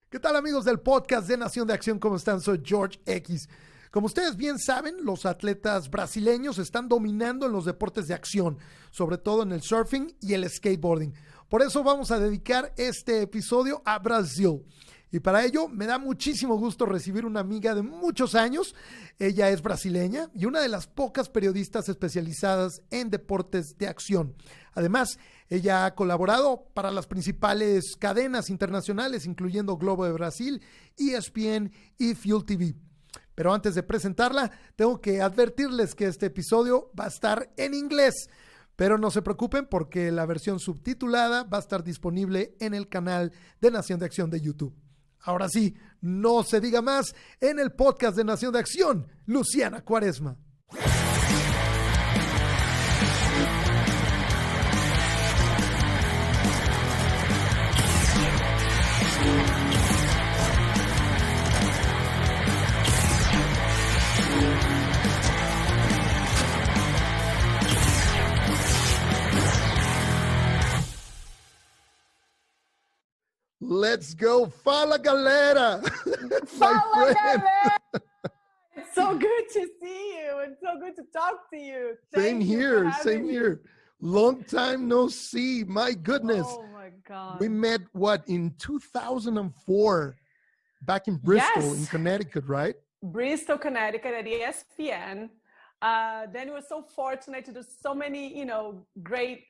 ¿Qué tal, amigos del podcast de Nación de Acción? ¿Cómo están? Soy George X. Como ustedes bien saben, los atletas brasileños están dominando en los deportes de acción, sobre todo en el surfing y el skateboarding. Por eso vamos a dedicar este episodio a Brasil. Y para ello me da muchísimo gusto recibir una amiga de muchos años. Ella es brasileña y una de las pocas periodistas especializadas en deportes de acción. Además, ella ha colaborado para las principales cadenas internacionales, incluyendo Globo de Brasil, ESPN y Fuel TV. Pero antes de presentarla, tengo que advertirles que este episodio va a estar en inglés. Pero no se preocupen porque la versión subtitulada va a estar disponible en el canal de Nación de Acción de YouTube. Ahora sí, no se diga más en el podcast de Nación de Acción, Luciana Quaresma. Let's go. Fala, galera. Fala, galera. It's so good to see you. It's so good to talk to you. Same here. Long time no see. My goodness. Oh, my God. We met, in 2004, back in Bristol, in Connecticut, right? Bristol, Connecticut at ESPN. Then we were so fortunate to do so many, great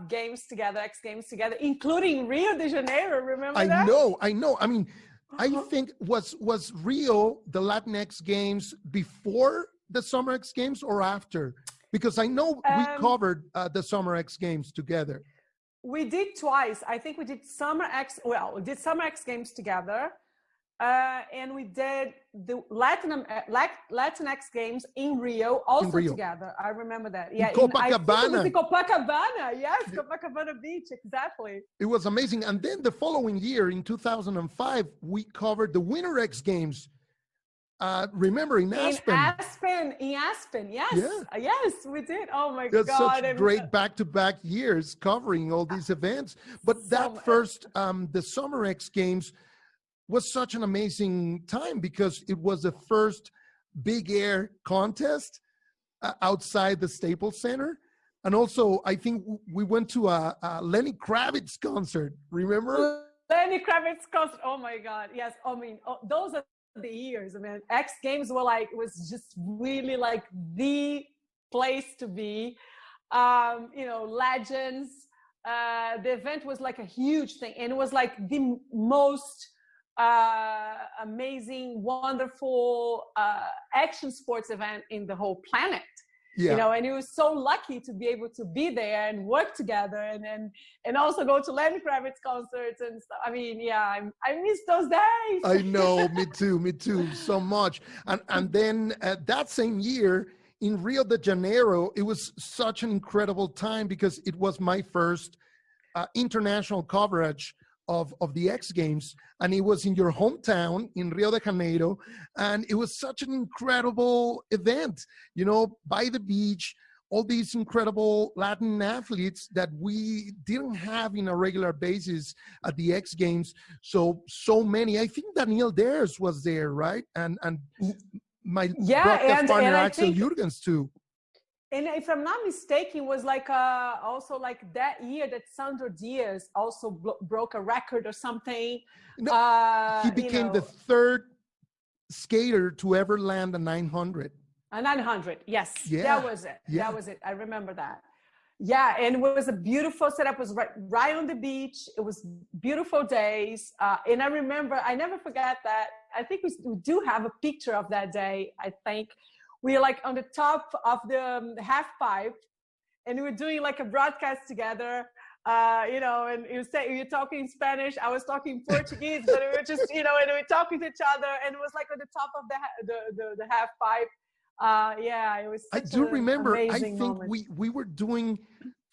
games together, X Games together, including Rio de Janeiro. Remember that? I know. I mean, I think was Rio the Latin X Games before the Summer X Games or after? Because I know we covered the Summer X Games together. We did twice. I think we did Summer X Games together. And we did the Latin X Games in Rio together. I remember that. Yeah, Copacabana. Copacabana, yes, Copacabana Beach, exactly. It was amazing. And then the following year, in 2005, we covered the Winter X Games. Remember, in Aspen. In Aspen, yes. Yeah. Yes, we did. Oh, my God. Such great back-to-back years covering all these events. But the Summer X Games was such an amazing time because it was the first big air contest outside the Staples Center. And also, I think we went to a Lenny Kravitz concert, remember? Lenny Kravitz concert, oh my God, yes. I mean, those are the years. I mean, X Games was just really like the place to be. Legends. The event was like a huge thing. And it was like the most amazing, wonderful action sports event in the whole planet. Yeah. And it was so lucky to be able to be there and work together and also go to Lenny Kravitz concerts and stuff. I mean, yeah, I miss those days. I know, me too, so much. And then that same year in Rio de Janeiro, it was such an incredible time because it was my first international coverage of the X Games, and it was in your hometown in Rio de Janeiro, and it was such an incredible event, by the beach, all these incredible Latin athletes that we didn't have in a regular basis at the X Games. So many. I think Daniel Dares was there, right? And my broadcast partner Axel Jurgens too. And if I'm not mistaken, it was also like that year that Sandro Dias also broke a record or something. No, he became the third skater to ever land a 900. A 900, yes. Yeah. That was it. Yeah. That was it. I remember that. Yeah, and it was a beautiful setup. It was right on the beach. It was beautiful days. And I remember, I never forget that. I think we do have a picture of that day, I think. We were like on the top of the half pipe, and we were doing like a broadcast together, and you're talking Spanish, I was talking Portuguese, but we were just, and we were talking to each other, and it was like on the top of the half pipe. It was. I do remember. I think moment. we were doing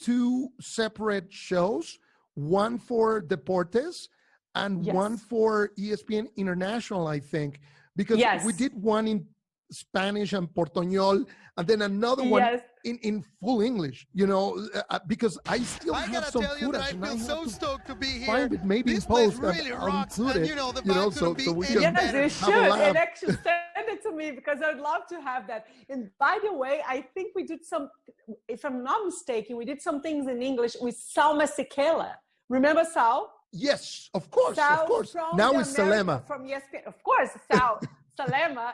two separate shows, one for Deportes and one for ESPN International, I think, because we did one in Spanish and Portuñol, and then another one in full English, because I still have some footage. I feel so stoked to be here. Find it maybe in post, really I'll include it, so we can Yes, you should, and actually send it to me, because I'd love to have that. And by the way, I think we did some, if I'm not mistaken, we did some things in English with Sal Masekela. Remember Sal? Yes, of course, Sal of course. Now it's Salema. From ESPN, of course, Sal. Salema,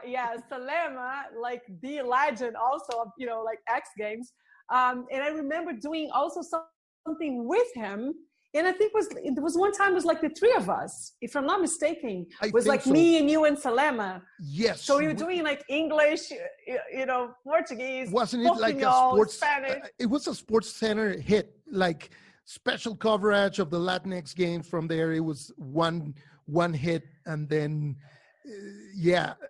like the legend also of, like X Games. And I remember doing also something with him. And I think it was one time, it was like the three of us, if I'm not mistaken. It was like me and you and Salema. Yes. So we were doing like English, Portuguese, wasn't it like a sports, Spanish. It was a Sports Center hit, like special coverage of the Latinx games from there. It was one hit, and then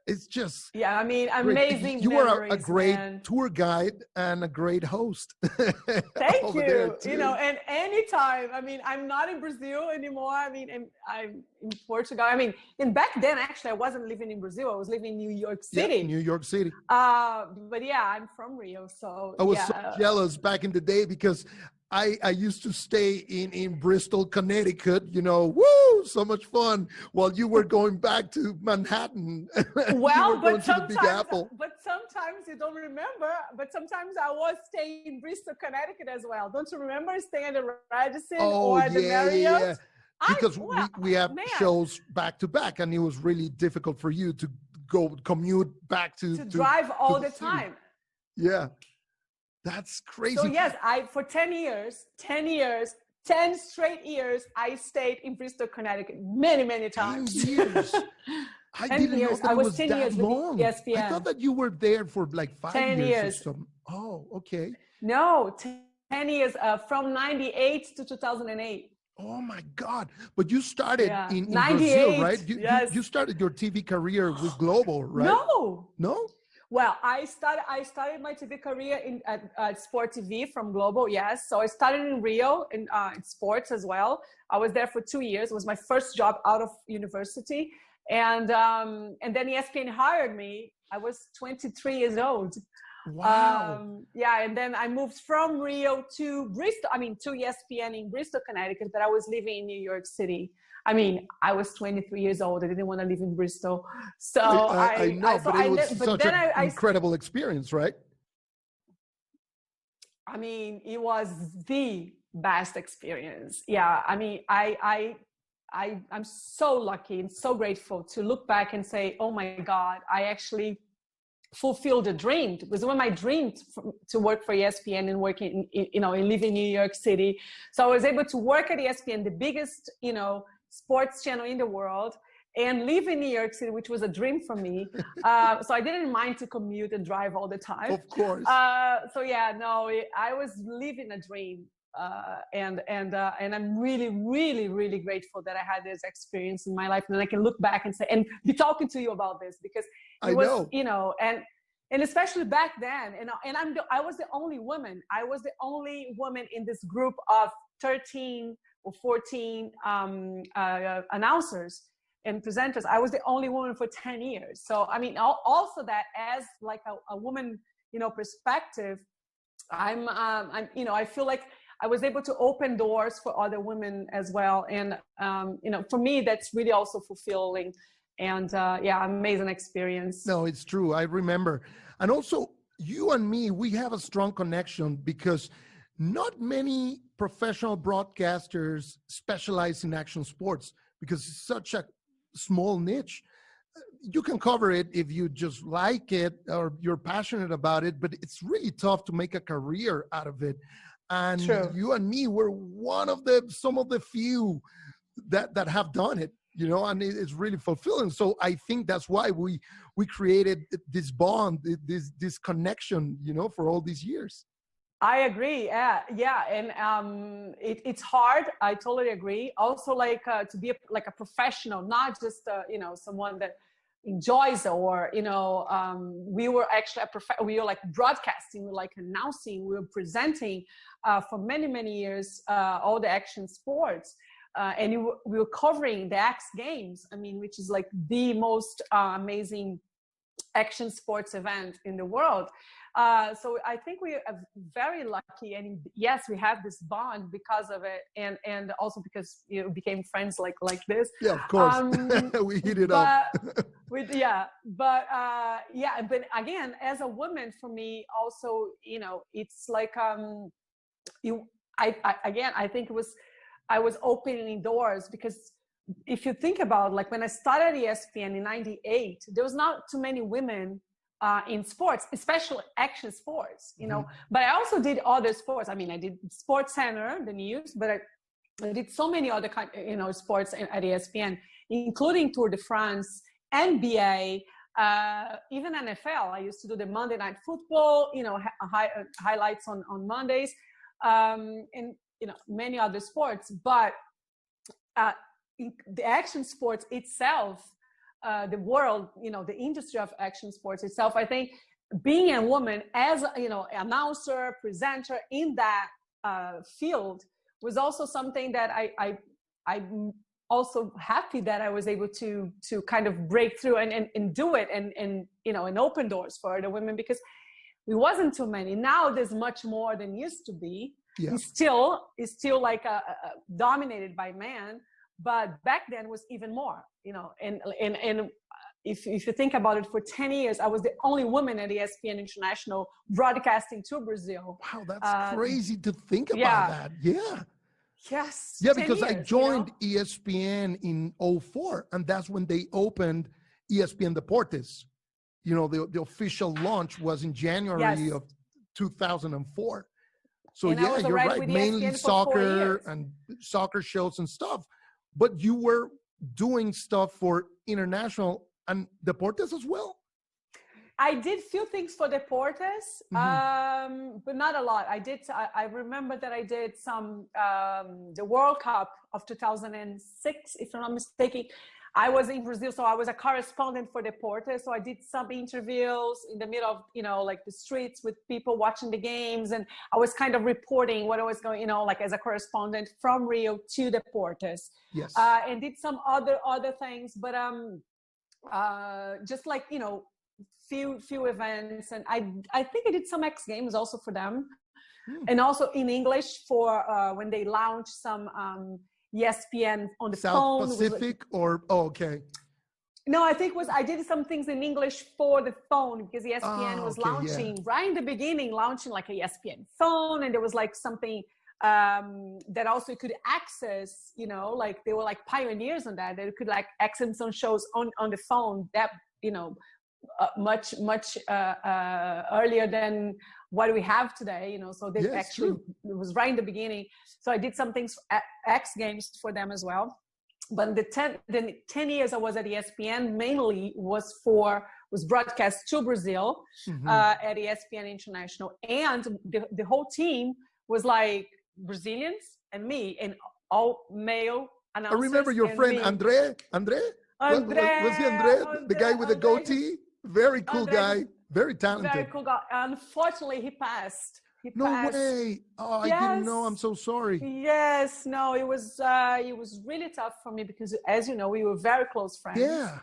it's just I mean, amazing. You were a great man. Tour guide and a great host. Thank you. And anytime. I mean, I'm not in Brazil anymore. I mean, I'm in Portugal. I mean, and back then, actually, I wasn't living in Brazil. I was living in New York City. Yeah, New York City. But I'm from Rio, so I was so jealous back in the day, because I used to stay in Bristol, Connecticut, woo, so much fun, while you were going back to Manhattan. Well, but sometimes you don't remember, but sometimes I was staying in Bristol, Connecticut as well. Don't you remember staying at the Radisson or the Marriott? Yeah. Because we have shows back to back, and it was really difficult for you to go commute back to drive all the time. Yeah. That's crazy. So yes, for 10 straight years, I stayed in Bristol, Connecticut many times. 10 years. I didn't know that I was it was 10 that years long. with ESPN. I thought that you were there for like 5 years. Or something. Oh, okay. No, 10 years from 98 to 2008. Oh my God. But you started in Brazil, right? You started your TV career with Globo, right? No? Well, I started my TV career at Sport TV from Globo, yes. So I started in Rio in sports as well. I was there for 2 years. It was my first job out of university. And then ESPN hired me. I was 23 years old. Wow. And then I moved from Rio to Bristol, to ESPN in Bristol, Connecticut, but I was living in New York City. I mean, I was 23 years old. I didn't want to live in Bristol. So I know, but it was such an incredible experience, right? I mean, it was the best experience. Yeah. I mean, I'm so lucky and so grateful to look back and say, oh my God, I actually fulfilled a dream. It was one of my dreams to work for ESPN and working and live in New York City. So I was able to work at ESPN, the biggest, sports channel in the world, and live in New York City, which was a dream for me. So I didn't mind to commute and drive all the time. Of course. I was living a dream. And I'm really, really, really grateful that I had this experience in my life, and I can look back and say, and be talking to you about this, because it was, and especially back then, I was the only woman. I was the only woman in this group of 13 or 14 announcers and presenters. I was the only woman for 10 years. So, I mean, also that as like a woman, perspective, I feel like I was able to open doors for other women as well. And, for me, that's really also fulfilling. And amazing experience. No, it's true. I remember. And also, you and me, we have a strong connection, because not many professional broadcasters specialize in action sports, because it's such a small niche. You can cover it if you just like it or you're passionate about it, but it's really tough to make a career out of it. And you and me were some of the few that have done it, and it's really fulfilling. So I think that's why we created this bond, this connection, for all these years. I agree. Yeah. And it's hard. I totally agree. Also, to be a professional, not just someone that enjoys, or we were actually we were like broadcasting, we were like announcing, we were presenting for many years all the action sports, and we were covering the X Games. I mean, which is like the most amazing action sports event in the world. So I think we are very lucky, and yes, we have this bond because of it, and also because you became friends like this. Yeah, of course. We hit it up. But again, as a woman, for me also, it's like I think I was opening doors, because if you think about, like, when I started ESPN in '98, there was not too many women in sports, especially action sports, but I also did other sports. I mean, I did Sports Center, the news, but I did so many other sports at ESPN, including Tour de France, NBA, even NFL. I used to do the Monday Night Football, highlights on Mondays, and many other sports. But the action sports itself, the world, the industry of action sports itself, I think being a woman as announcer, presenter in that field was also something that I'm also happy that I was able to kind of break through and do it and open doors for the women, because it wasn't too many. Now there's much more than used to be. Yeah. It's still like dominated by men, but back then was even more, and if you think about it, for 10 years, I was the only woman at ESPN International broadcasting to Brazil. Wow, that's crazy to think about that. Yeah. Yes. Yeah, because I joined ESPN in 2004, and that's when they opened ESPN Deportes. The official launch was in January of 2004. So yeah, you're right. Mainly soccer and soccer shows and stuff. But you were doing stuff for international and Deportes as well? I did few things for Deportes, but not a lot. I remember that I did some, the World Cup of 2006, if I'm not mistaken. I was in Brazil, so I was a correspondent for Deportes. So I did some interviews in the middle of, like the streets with people watching the games. And I was kind of reporting what was going, like as a correspondent from Rio to Deportes. Yes. And did some other things, but just like, few events. And I think I did some X Games also for them. And also in English for when they launched some ESPN on the phone. South Pacific okay. No, I think I did some things in English for the phone, because ESPN was launching right in the beginning, launching like a ESPN phone, and there was like something that also could access, like they were like pioneers on that. They could like access some shows on the phone that, much earlier than what we have today, so they it was right in the beginning. So I did some things at X Games for them as well. But the 10 years I was at ESPN mainly was broadcast to Brazil at ESPN International, and the whole team was like Brazilians and me, and all male announcers. I remember your friend André. Was he André, the guy with the goatee? Very cool guy, very talented. Very cool guy. Unfortunately, he passed. No way. Oh, yes. I didn't know. I'm so sorry. Yes. No, it was really tough for me, because, as you know, we were very close friends. Yeah.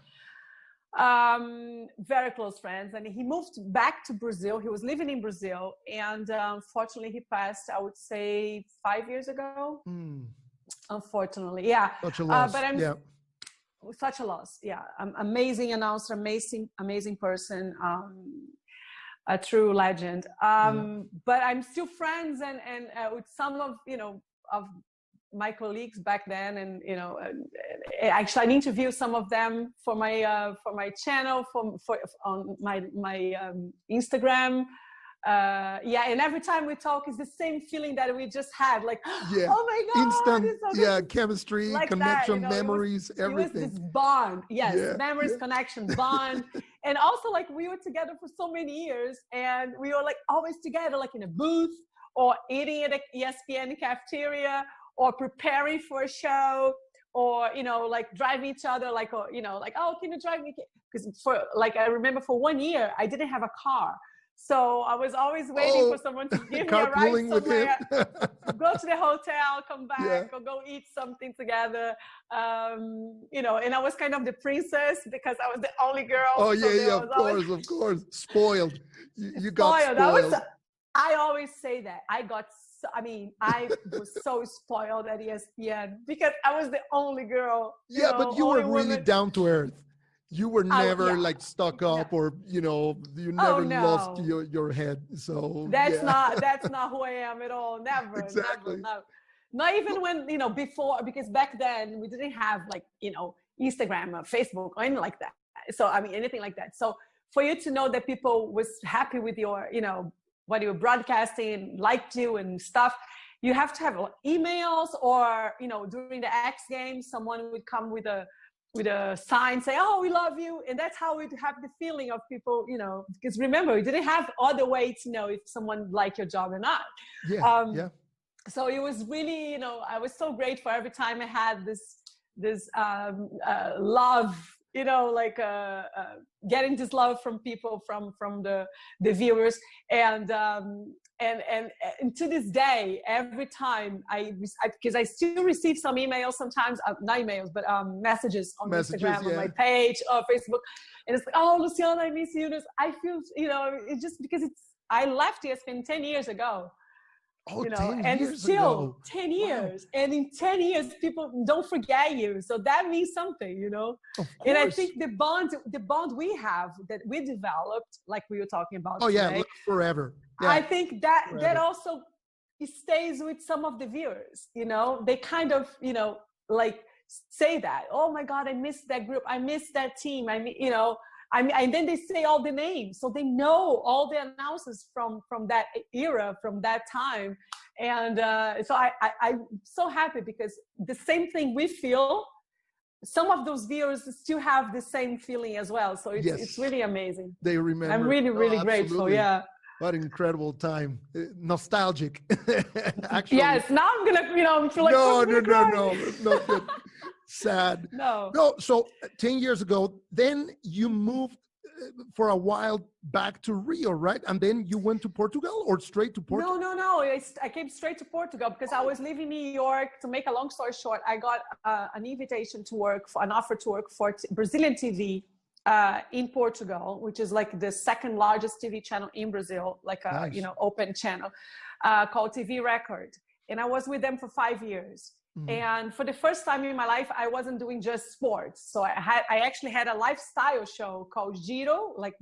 Very close friends. And he moved back to Brazil. He was living in Brazil. And unfortunately, he passed, I would say, 5 years ago. Unfortunately. Yeah. Such a loss. Such a loss. Yeah. Amazing announcer, amazing person. A true legend. But I'm still friends and with some of of my colleagues back then, and actually I interview some of them for my channel on my Instagram. And every time we talk, it's the same feeling that we just had, like, oh my God, instant, chemistry, like connection, that, memories, everything. It was this bond, memories, connection, bond. And also, like, we were together for so many years, and we were like always together, like in a booth, or eating at an ESPN cafeteria, or preparing for a show, or like driving each other, like, oh, can you drive me? Because I remember for 1 year I didn't have a car. So I was always waiting for someone to give me a ride somewhere. Go to the hotel, come back, or go eat something together. You know, and I was kind of the princess because I was the only girl. Oh, yeah, of course. Spoiled. You got spoiled. I always say that. I was so spoiled at ESPN because I was the only girl. Yeah, but you were really down to earth. You were never like stuck up or, you know, you never lost your head. So that's not who I am at all. Never. Exactly. Never. Not even when, you know, before, because back then we didn't have like, you know, Instagram or Facebook or anything like that. So, I mean, anything like that. So for you to know that people was happy with your, you know, what you were broadcasting, liked you and stuff, you have to have emails or, you know, during the X Games, someone would come with a sign, say, "Oh, we love you," and that's how we'd have the feeling of people, you know. Because remember, we didn't have other way to know if someone liked your job or not. So it was really, you know, I was so grateful every time I had this love, you know, like getting this love from people, from the viewers, and to this day, every time because I still receive some emails sometimes, not emails, but messages on Instagram, on my page or Facebook, and it's like, "Oh, Luciana, I miss you." I feel, you know, it's just because I left ESPN 10 years ago. Oh, you know, 10 and years still ago. 10 years. Wow. And in 10 years, people don't forget you. So that means something, you know. And I think the bond we have, that we developed, like we were talking about today, forever. Yeah. I think that also stays with some of the viewers, you know. They kind of, you know, like say that, "Oh my God, I missed that group. I missed that team. You know." And then they say all the names, so they know all the announcers from that era, from that time, and so I'm so happy because the same thing we feel, some of those viewers still have the same feeling as well. So it's really amazing. They remember. I'm really grateful. Yeah. What an incredible time. Nostalgic. Actually. Yes. Now I'm gonna, you know, feel like no, not good. Sad. No. So 10 years ago, then you moved for a while back to Rio, right? And then you went to Portugal or straight to Portugal? No. I came straight to Portugal because I was living in New York. To make a long story short, I got an invitation to work, an offer to work for Brazilian TV in Portugal, which is like the second largest TV channel in Brazil, like a you know, open channel called TV Record. And I was with them for 5 years. And for the first time in my life, I wasn't doing just sports. So I actually had a lifestyle show called Giro with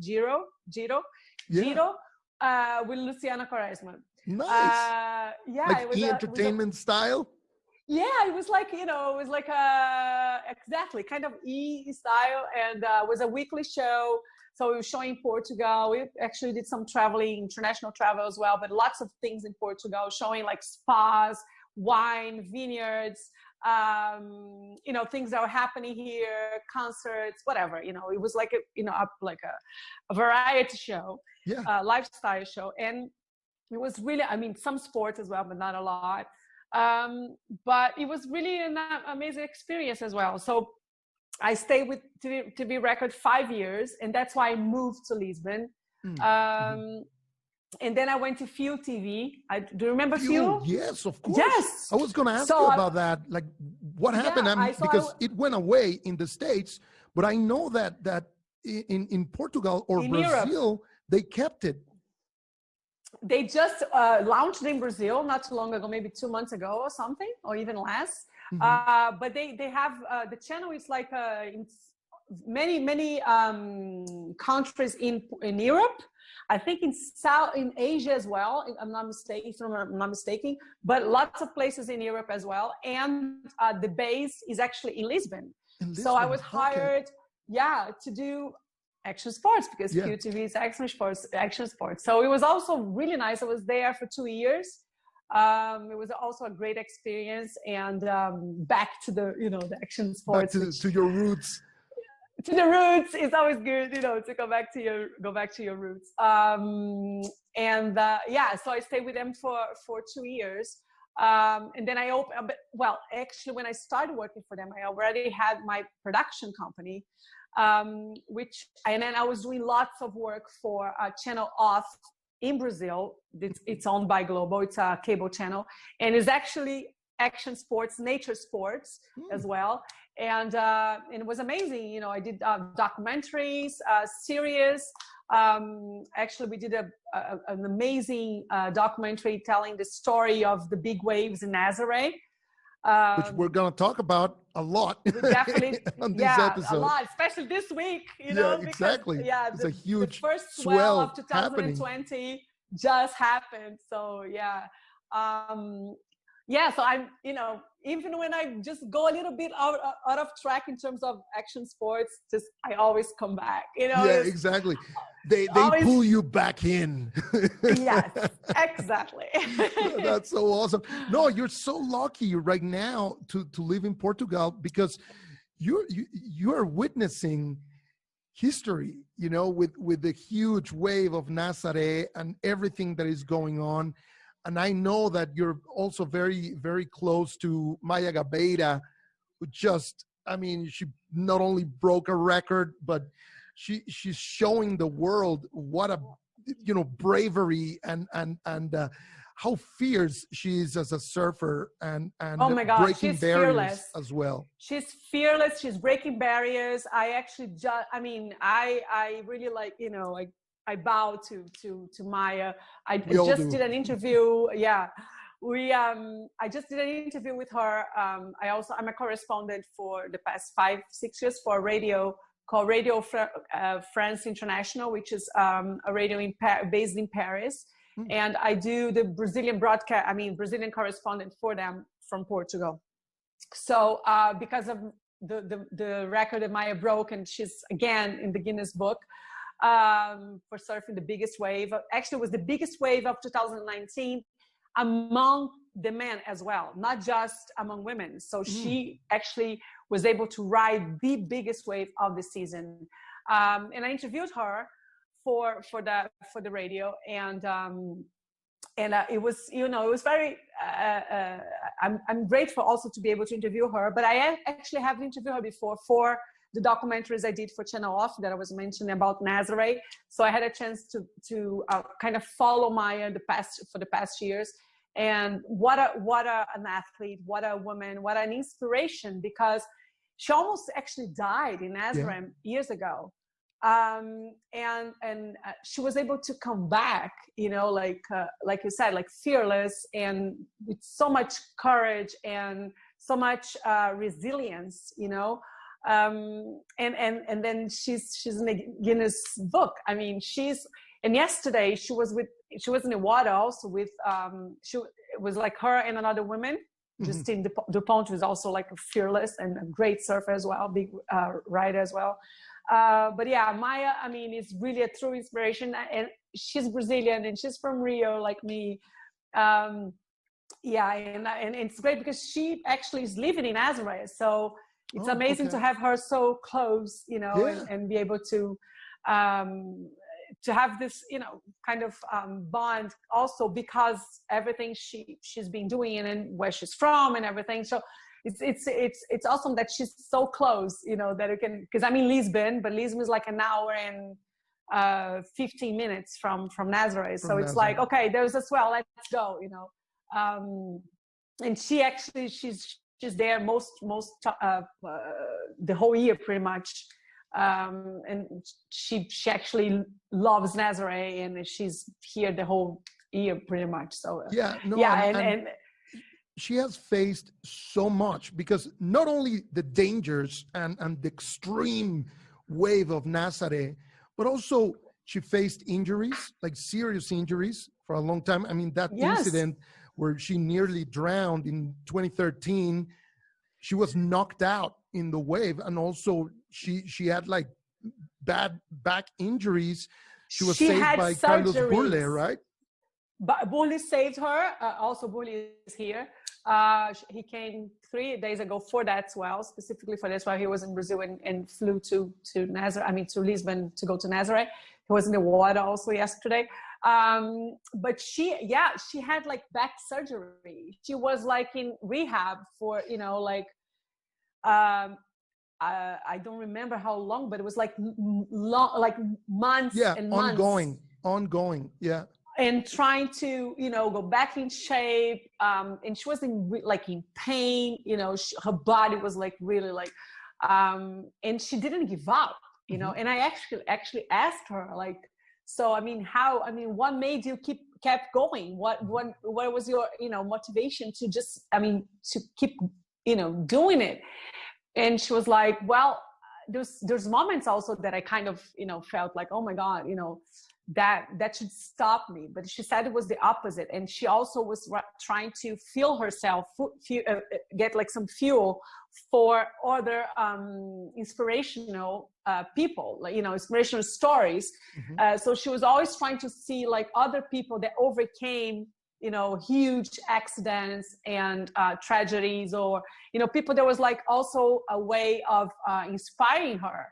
Luciana Quaresma. Nice. Like it was entertainment style? Yeah, it was like, you know, it was like exactly kind of style, and it was a weekly show. So we were showing Portugal. We actually did some traveling, international travel as well, but lots of things in Portugal, showing like spas, wine, vineyards, you know, things that were happening here, concerts, whatever, you know. It was like a variety show, lifestyle show. And it was really, I mean, some sports as well, but not a lot. But it was really an amazing experience as well. So I stayed with TV Record 5 years, and that's why I moved to Lisbon. And then I went to Fuel TV. Do you remember Fuel? Yes, of course. Yes. I was going to ask you about that. Like, what happened? Because it went away in the States, but I know that in Portugal or in Brazil, Europe, they kept it. They just launched in Brazil not too long ago, maybe 2 months ago or something, or even less. But they have the channel is like in many countries in Europe. I think in Asia as well, if I'm not mistaken, but lots of places in Europe as well. And the base is actually in Lisbon. So I was hired, to do action sports, because QTV is action sports. So it was also really nice. I was there for 2 years. It was also a great experience, and back to the action sports. Back to your roots. To the roots, it's always good, to go back to your roots. So I stayed with them for 2 years. And then actually, when I started working for them, I already had my production company, and then I was doing lots of work for Channel Off in Brazil. It's owned by Globo. It's a cable channel, and it's actually action sports, nature sports as well. And it was amazing. You know, I did documentaries, series. Actually, we did an amazing documentary telling the story of the big waves in Nazaré. Which we're going to talk about a lot definitely, on this episode. A lot, especially this week, you know. Yeah, exactly. Because, it's a huge the first swell of 2020 happening. just happened. So, so I'm, you know, even when I just go a little bit out of track in terms of action sports, I always come back, you know. Yeah, exactly. They pull you back in. Yes, exactly. That's so awesome. No, you're so lucky right now to live in Portugal, because you are witnessing history, you know, with the huge wave of Nazaré and everything that is going on. And I know that you're also very, very close to Maya Gabeira, who she not only broke a record, but she's showing the world what a, you know, bravery and how fierce she is as a surfer and oh my God, breaking she's barriers fearless as well. She's fearless. She's breaking barriers. I actually I really, like, you know, I bow to Maya. I just did an interview. Yeah. I just did an interview with her. I'm a correspondent for the past 5-6 years for a radio called Radio France International, which is a radio based in Paris. And I do the Brazilian Brazilian correspondent for them from Portugal. So because of the record that Maya broke, and she's again in the Guinness Book, for surfing the biggest wave. Actually, it was the biggest wave of 2019 among the men as well, not just among women. So she actually was able to ride the biggest wave of the season. And I interviewed her for the radio, and it was, you know, it was very. I'm grateful also to be able to interview her, but I actually haven't interviewed her before for the documentaries I did for Channel Off that I was mentioning about Nazaré. So I had a chance to kind of follow Maya for the past years. And what an athlete, what a woman, what an inspiration, because she almost actually died in Nazaré years ago. And she was able to come back, you know, like you said, like fearless and with so much courage and so much resilience, you know. And then she's in the Guinness Book. I mean, and yesterday she was in the water also with it was like her and another woman, Justine Dupont, who's also like a fearless and a great surfer as well, big rider as well. But yeah, Maya, I mean, is really a true inspiration, and she's Brazilian and she's from Rio like me. And it's great because she actually is living in Nazaré, so it's amazing to have her so close, you know, and be able to have this, you know, kind of bond also because everything she's been doing and where she's from and everything. So it's awesome that she's so close, you know, that it can, because I'm in Lisbon, but Lisbon is like an hour and 15 minutes from Nazaré. So it's like, okay, there's a swell, let's go, you know. And she actually, she's there most the whole year pretty much. And she actually loves Nazaré, and she's here the whole year pretty much. So and she has faced so much, because not only the dangers and the extreme wave of Nazaré, but also she faced injuries, like serious injuries for a long time. I mean, that incident where she nearly drowned in 2013, she was knocked out in the wave, and also she had like bad back injuries. She was saved by Carlos Burle, right? But Burle saved her. Also, Burle is here. He came 3 days ago for that swell, specifically for this swell. He was in Brazil and flew to Nazaré. I mean, to Lisbon to go to Nazaré. He was in the water also yesterday. But she had like back surgery. She was like in rehab for, I don't remember how long, but it was like long, like months and months. Ongoing. Yeah. And trying to, go back in shape. And she was in pain, her body was like really like, and she didn't give up, and I actually asked her like, so, what made you kept going? What was your, motivation to just, to keep, doing it? And she was like, well, there's moments also that I kind of, felt like, oh my God, that should stop me. But she said it was the opposite. And she also was trying to fuel herself, get like some fuel for other inspirational people, like, inspirational stories. So she was always trying to see like other people that overcame, huge accidents and tragedies, or, people that was like also a way of inspiring her.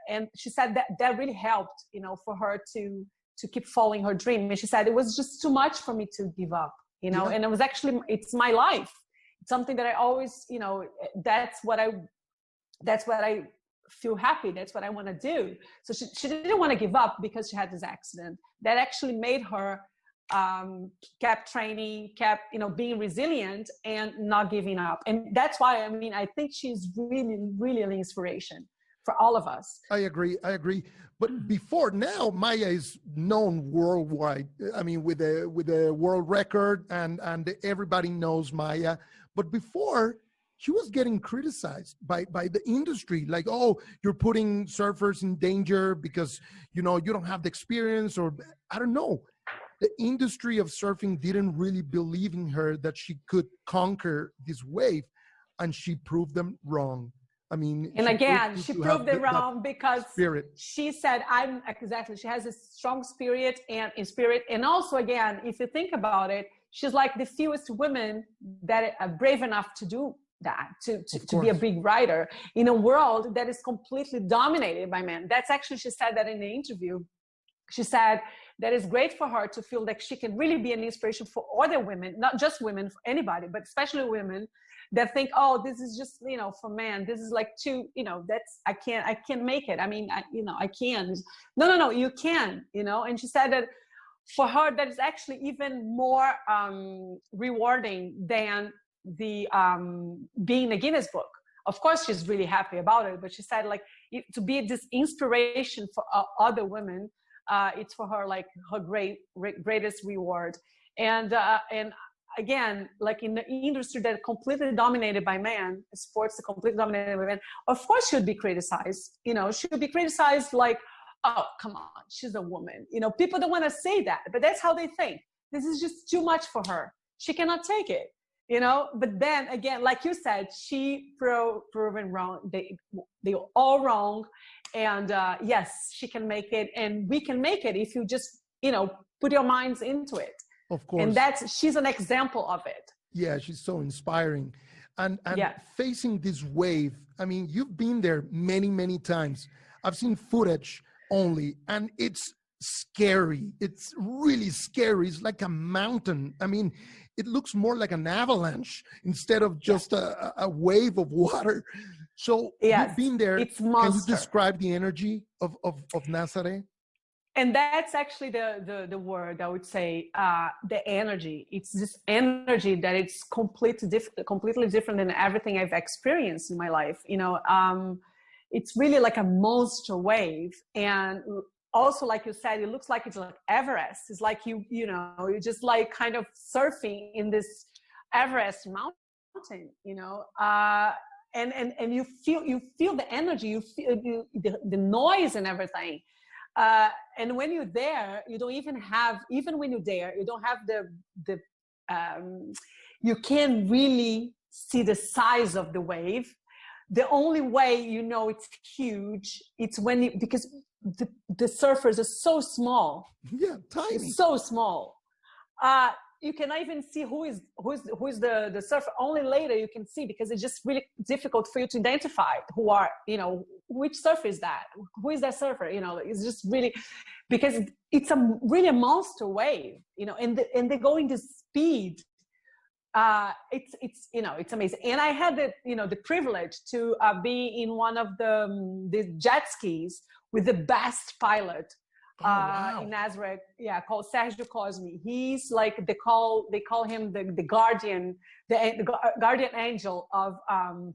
And she said that really helped, for her to keep following her dream. And she said it was just too much for me to give up, and it was actually, it's my life. It's something that I always, that's what I feel happy. That's what I want to do. So she didn't want to give up because she had this accident. That actually made her kept training, kept, being resilient and not giving up. And that's why, I think she's really, really an inspiration for all of us. I agree. But before, now Maya is known worldwide. With a world record, and everybody knows Maya. But before, she was getting criticized by the industry, like, oh, you're putting surfers in danger because you don't have the experience, or I don't know. The industry of surfing didn't really believe in her that she could conquer this wave, and she proved them wrong. She proved it wrong because spirit. She said, she has a strong spirit. And also, again, if you think about it, she's like the fewest women that are brave enough to do that, to be a big rider in a world that is completely dominated by men. That's actually, she said that in the interview. She said that it's great for her to feel like she can really be an inspiration for other women, not just women, for anybody, but especially women that think, oh, this is just, for men. This is like too, I can't make it. I can. No, you can, And she said that for her, that is actually even more rewarding than the being a Guinness Book. Of course, she's really happy about it, but she said like to be this inspiration for other women, it's for her like her greatest reward. And again, like in the industry that completely dominated by men, sports completely dominated by men, of course she would be criticized. She would be criticized like, oh, come on, she's a woman. People don't want to say that, but that's how they think. This is just too much for her. She cannot take it. But then again, like you said, she proven wrong. They were all wrong. And yes, she can make it, and we can make it if you just, put your minds into it. Of course. And she's an example of it. Yeah, she's so inspiring. And facing this wave, you've been there many, many times. I've seen footage only, and it's scary. It's really scary. It's like a mountain. It looks more like an avalanche instead of just a wave of water. So you've been there. It's monster. Can you describe the energy of Nazaré? And that's actually the word I would say, the energy. It's this energy that it's completely different than everything I've experienced in my life. It's really like a monster wave. And also, like you said, it looks like it's like Everest. It's like you're just like kind of surfing in this Everest mountain, and you feel the energy, you feel the noise and everything. And when you're there, you don't even have, even when you're there, you don't have you can't really see the size of the wave. The only way it's huge, it's when because the surfers are so small. Yeah, tiny. It's so small. You cannot even see who is the surfer. Only later you can see, because it's just really difficult for you to identify who are, which surfer is that? Who is that surfer? It's just really, because it's really a monster wave, and they go in the speed. It's amazing. And I had the privilege to be in one of the jet skis with the best pilot in Nazaré, called Sergio Cosme. He's like, they call him the guardian, the guardian angel of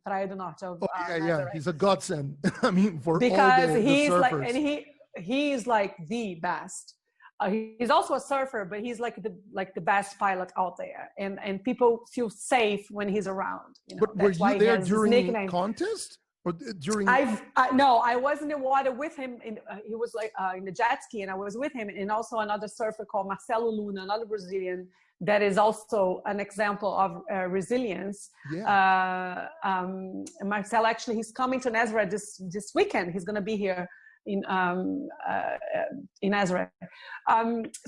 Praia do Norte of Nazaré. He's a godsend. I mean, for because all the he's surfers. like, and he's like the best. He's also a surfer, but he's like the best pilot out there, and people feel safe when he's around. But were you there during contest? Or during? No, I was in the water with him. He was like in the jet ski, and I was with him, and also another surfer called Marcelo Luna, another Brazilian that is also an example of resilience. Yeah. Marcelo, actually, he's coming to Nazaré this weekend. He's going to be here in Nazaré.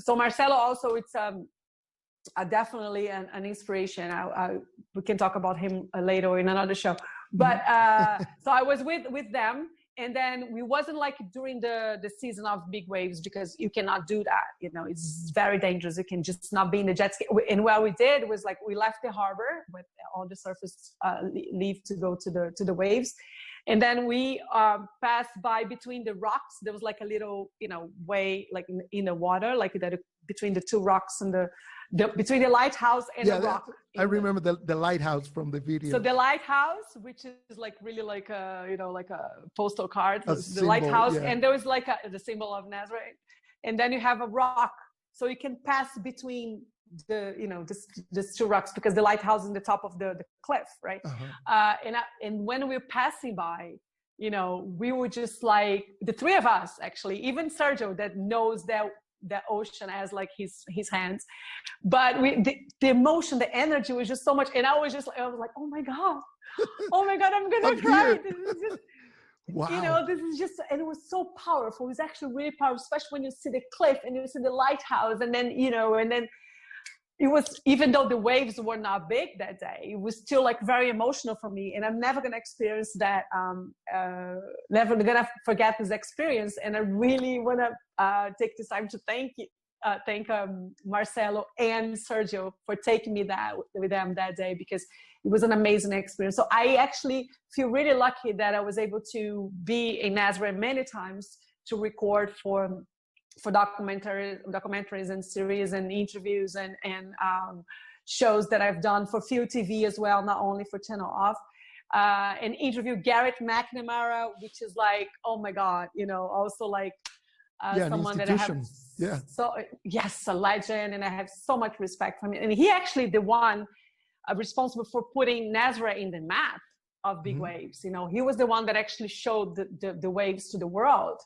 So Marcelo also, it's definitely an inspiration. We can talk about him later in another show. But so I was with them, and then we wasn't like during the season of big waves, because you cannot do that. It's very dangerous. You can just not be in the jet ski. And what we did was like, we left the harbor, but all the surfers leave to go to the waves. And then we passed by between the rocks. There was like a little, way like in the water, like that between the two rocks and between the lighthouse and the rock. I remember the lighthouse from the video. So the lighthouse, which is like really like a, like a postal card, the symbol, lighthouse, and there was like the symbol of Nazaré. And then you have a rock, so you can pass between the two rocks, because the lighthouse is in the top of the cliff, right? And when we were passing by, we were just like, the three of us, actually, even Sergio, that knows that ocean as like his hands, but the emotion, the energy was just so much, and I was like, oh my god, I'm gonna cry. This is just, wow. This is just, and it was so powerful. It was actually really powerful, especially when you see the cliff and you see the lighthouse, and then and then it was, even though the waves were not big that day, it was still like very emotional for me, and I'm never gonna experience that. Never gonna forget this experience, and I really wanna take this time to thank Marcelo and Sergio for taking me with them that day, because it was an amazing experience. So I actually feel really lucky that I was able to be in Nazaré many times to record for documentaries and series and interviews and shows that I've done for Field TV as well, not only for Channel Off. And interview Garrett McNamara, which is like, oh my God, also like someone that I have. Yeah. So yes, a legend, and I have so much respect for him. And he actually the one responsible for putting Nazaré in the map of big waves. He was the one that actually showed the waves to the world.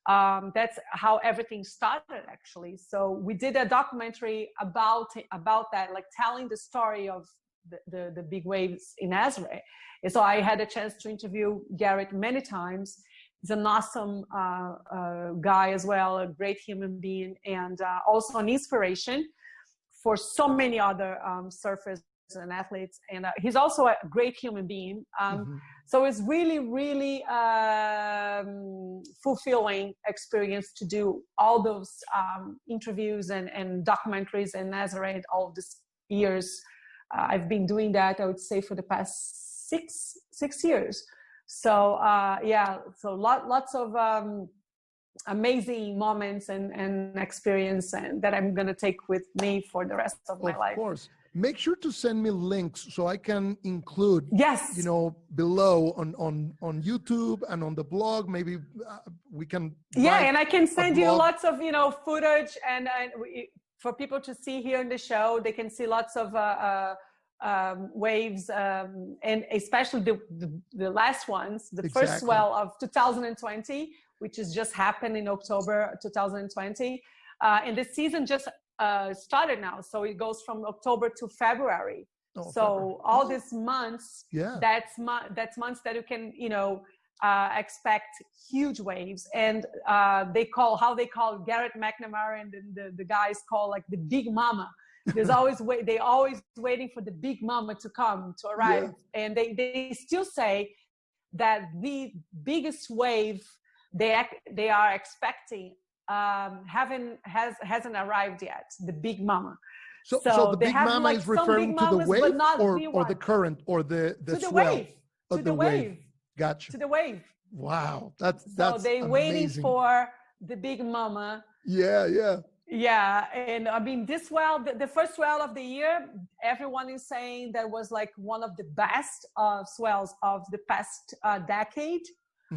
That's how everything started, actually. So we did a documentary about that, like telling the story of the big waves in Nazaré. And so I had a chance to interview Garrett many times. He's an awesome guy as well, a great human being, and also an inspiration for so many other surfers and athletes. And he's also a great human being. So it's really, really fulfilling experience to do all those interviews and documentaries in Nazaré all these years. I've been doing that, I would say, for the past six years. So so lots of amazing moments and experience that I'm going to take with me for the rest of my life. Of course. Make sure to send me links so I can include, yes, below on YouTube and on the blog. Maybe we can. Yeah, and I can send you lots of footage and for people to see here in the show. They can see lots of waves and especially the last ones, the first swell of 2020, which has just happened in October 2020, and the season just started now, so it goes from October to February. All these months, that's months that you can expect huge waves, and they call Garrett McNamara, and the guys call like the big mama. There's always they always waiting for the big mama to arrive, and they still say that the biggest wave they are expecting hasn't arrived yet, the big mama. So the big mama is referring to the wave or the current or the swell? To the wave. Gotcha. To the wave. Wow. That's so they're amazing. waiting for the big mama. Yeah, and I mean, this swell, the first swell of the year, everyone is saying that was like one of the best swells of the past decade.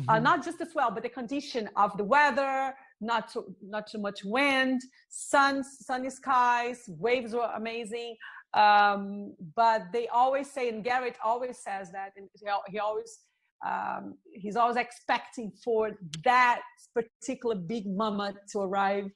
Not just the swell, but the condition of the weather, not too much wind, sunny skies, waves were amazing. But they always say, and Garrett always says that, and he's always expecting for that particular big mama to arrive.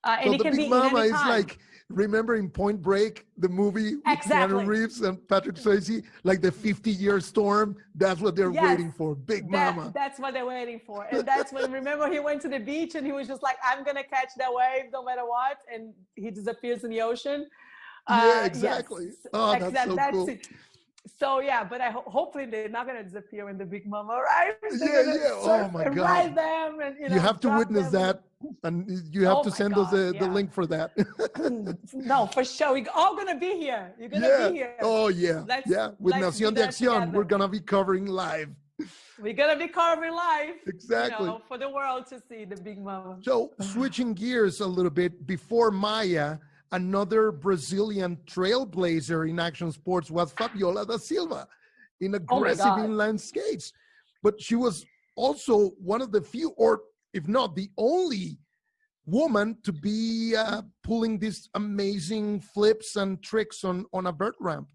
And so it the can big be mama in any is time. like, remember in Point Break, the movie with Exactly. Keanu Reeves and Patrick Swayze, like the 50-year storm? That's what they're waiting for, big mama. That's what they're waiting for. And that's when, remember, he went to the beach and he was just like, I'm going to catch that wave no matter what. And he disappears in the ocean. Yeah, exactly. Yes. Oh, that's so cool. It. So yeah, but hopefully they're not going to disappear when the big mama arrives. Yeah. Oh my God. Ride them and, you have to witness that, and you have to send us the link for that. No, for sure. We're all going to be here. You're going to be here. Oh yeah. With Nación de Acción, we're going to be covering live. We're going to be covering live. Exactly. For the world to see the big mama. So switching gears a little bit, before Maya, another Brazilian trailblazer in action sports was Fabiola Da Silva in aggressive inline skates. But she was also one of the few, or if not the only, woman to be pulling these amazing flips and tricks on a vert ramp.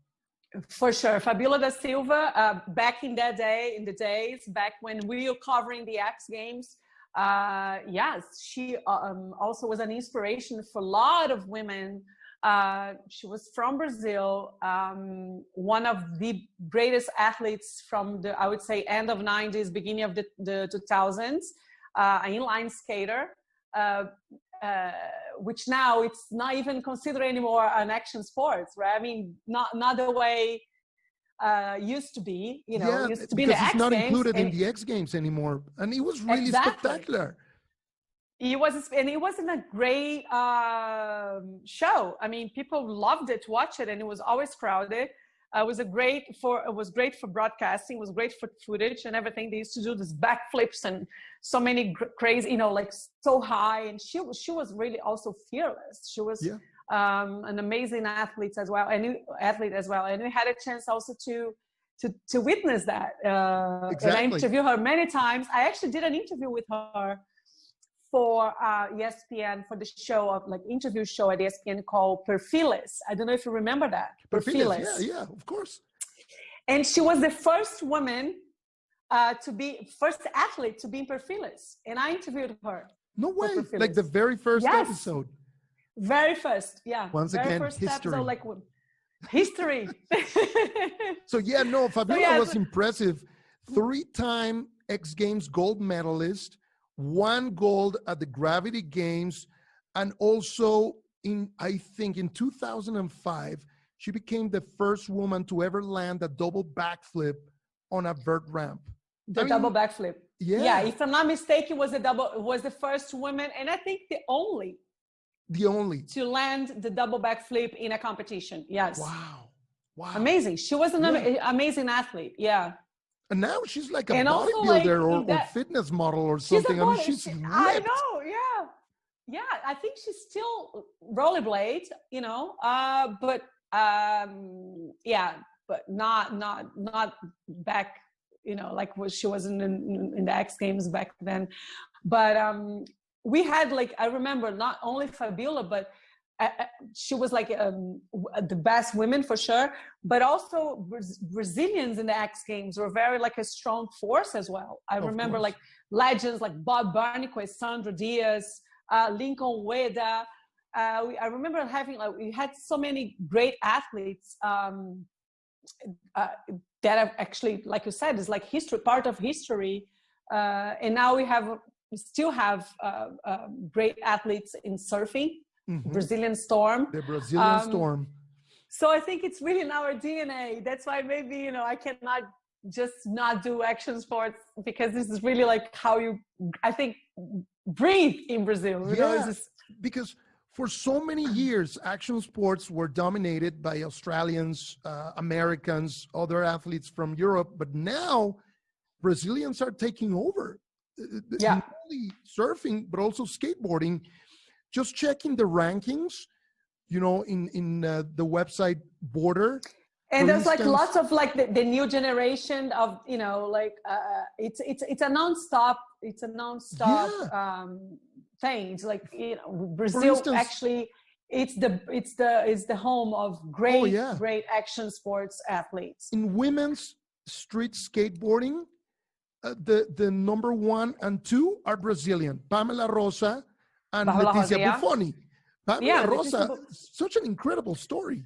For sure. Fabiola Da Silva, back in the days, back when we were covering the X Games, yes, she also was an inspiration for a lot of women. She was from Brazil, one of the greatest athletes from the, I would say, end of 90s, beginning of the 2000s, an inline skater, which now it's not even considered anymore an action sports, right? I mean, not the way used to be, used to be the X Games. It's not included in the X Games anymore. And it was really spectacular. It wasn't a great show. I mean, people loved it to watch it, and it was always crowded. It was great for broadcasting. It was great for footage and everything. They used to do these backflips and so many crazy, like so high. And she was really also fearless. She was an amazing athlete as well, and we had a chance also to witness that. Exactly. And I interviewed her many times. I actually did an interview with her for ESPN, for the show interview show at ESPN called Perfiles. I don't know if you remember that. Perfiles. Yeah, of course. And she was the first woman first athlete to be in Perfiles. And I interviewed her. No way. Like the very first episode. Very first, yeah. Once very again, first history. Episode, history. Fabiola was impressive. 3-time X Games gold medalist, 1 gold at the Gravity Games, and also in 2005, she became the first woman to ever land a double backflip on a vert ramp. Double backflip. Yeah. If I'm not mistaken, was the first woman, and I think the only to land the double backflip in a competition. Yes. Wow. Amazing. She was an amazing athlete. Yeah. And now she's like a bodybuilder or fitness model or something. She's ripped. I know, yeah. Yeah, I think she's still rollerblade, but not back, like she was in the X Games back then. But we had I remember not only Fabiola, but she was the best women for sure, but also Brazilians in the X Games were very a strong force as well. I remember legends like Bob Burnquist, Sandro Dias, Lincoln Ueda. I remember having we had so many great athletes that have actually, like you said, is history, part of history. And now we still have great athletes in surfing. Mm-hmm. Brazilian Storm. The Brazilian Storm. So I think it's really in our DNA. That's why maybe, I cannot just not do action sports, because this is really like how you, I think, breathe in Brazil. You know, it's just, because for so many years, action sports were dominated by Australians, Americans, other athletes from Europe, but now Brazilians are taking over. Not only surfing, but also skateboarding. Just checking the rankings, you know, in the website Border. And there's like lots of like the new generation of, you know, like it's a nonstop thing. It's like, you know, Brazil, instance, actually it's the home of great action sports athletes. In women's street skateboarding, the number 1 and 2 are Brazilian, Pamela Rosa and Leticia Bufoni. Pamela Rosa, such an incredible story.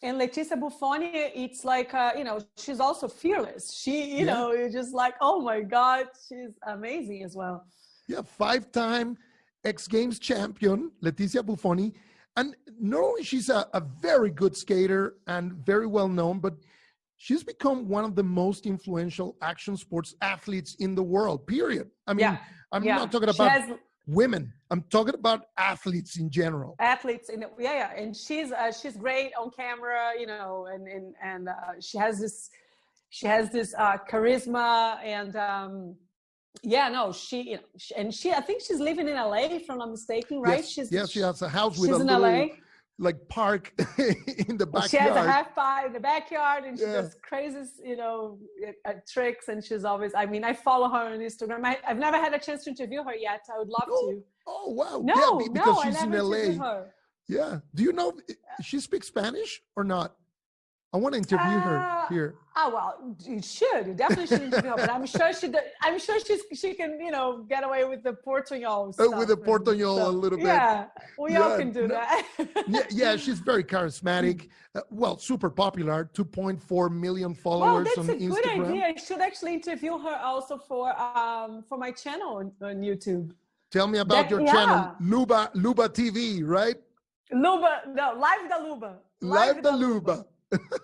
And Leticia Bufoni, it's like, you know, she's also fearless. She, you know, you're just like, oh my God, she's amazing as well. Yeah, 5-time X Games champion, Leticia Bufoni. And not only she's a very good skater and very well known, but she's become one of the most influential action sports athletes in the world, period. I mean, I'm not talking about women. I'm talking about athletes in general. Athletes, and she's great on camera, you know, and she has this charisma, and I think she's living in LA, if I'm not mistaken, right? Yes, she has a house with a little like park in the backyard. She has a half pipe in the backyard, and she does crazy, you know, tricks. And she's always, I mean, I follow her on Instagram. I've never had a chance to interview her yet. I would love to. Oh, wow. No, because she's I never in LA. interviewed her. Yeah. Do you know, she speaks Spanish or not? I want to interview her here. Oh, well, you should. You definitely should interview her. But I'm sure she can, you know, get away with the Portuñol stuff. With the Portuñol a little bit. Yeah, we all can do that. She's very charismatic. Super popular. 2.4 million followers on Instagram. Well, that's a good idea. I should actually interview her also for my channel on YouTube. Tell me about your channel, Luba TV, right? Live da Luba. Live da Luba.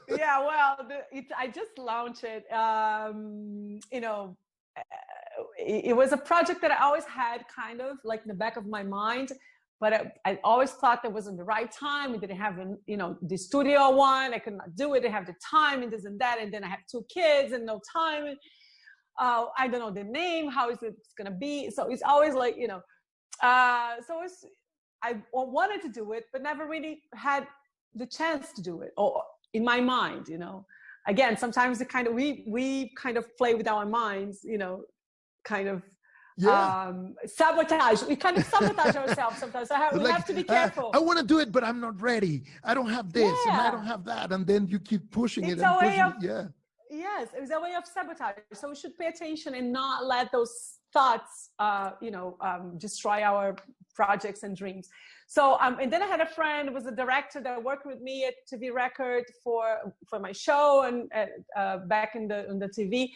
Yeah, well, I just launched it. You know, it was a project that I always had kind of like in the back of my mind, but I always thought that wasn't the right time. We didn't have, you know, the studio one. I could not do it. I have the time and this and that. And then I have 2 kids and no time. I don't know the name. How is it going to be? So it's always like, you know, I wanted to do it, but never really had the chance to do it, or in my mind, you know. Again, sometimes we kind of play with our minds, you know, kind of sabotage. We kind of sabotage ourselves sometimes. So we have to be careful. I want to do it, but I'm not ready. I don't have this and I don't have that. And then you keep pushing it. Yes, it's a way of sabotage. So we should pay attention and not let those thoughts, destroy our projects and dreams. So, and then I had a friend who was a director that worked with me at TV Record for my show and back on the TV.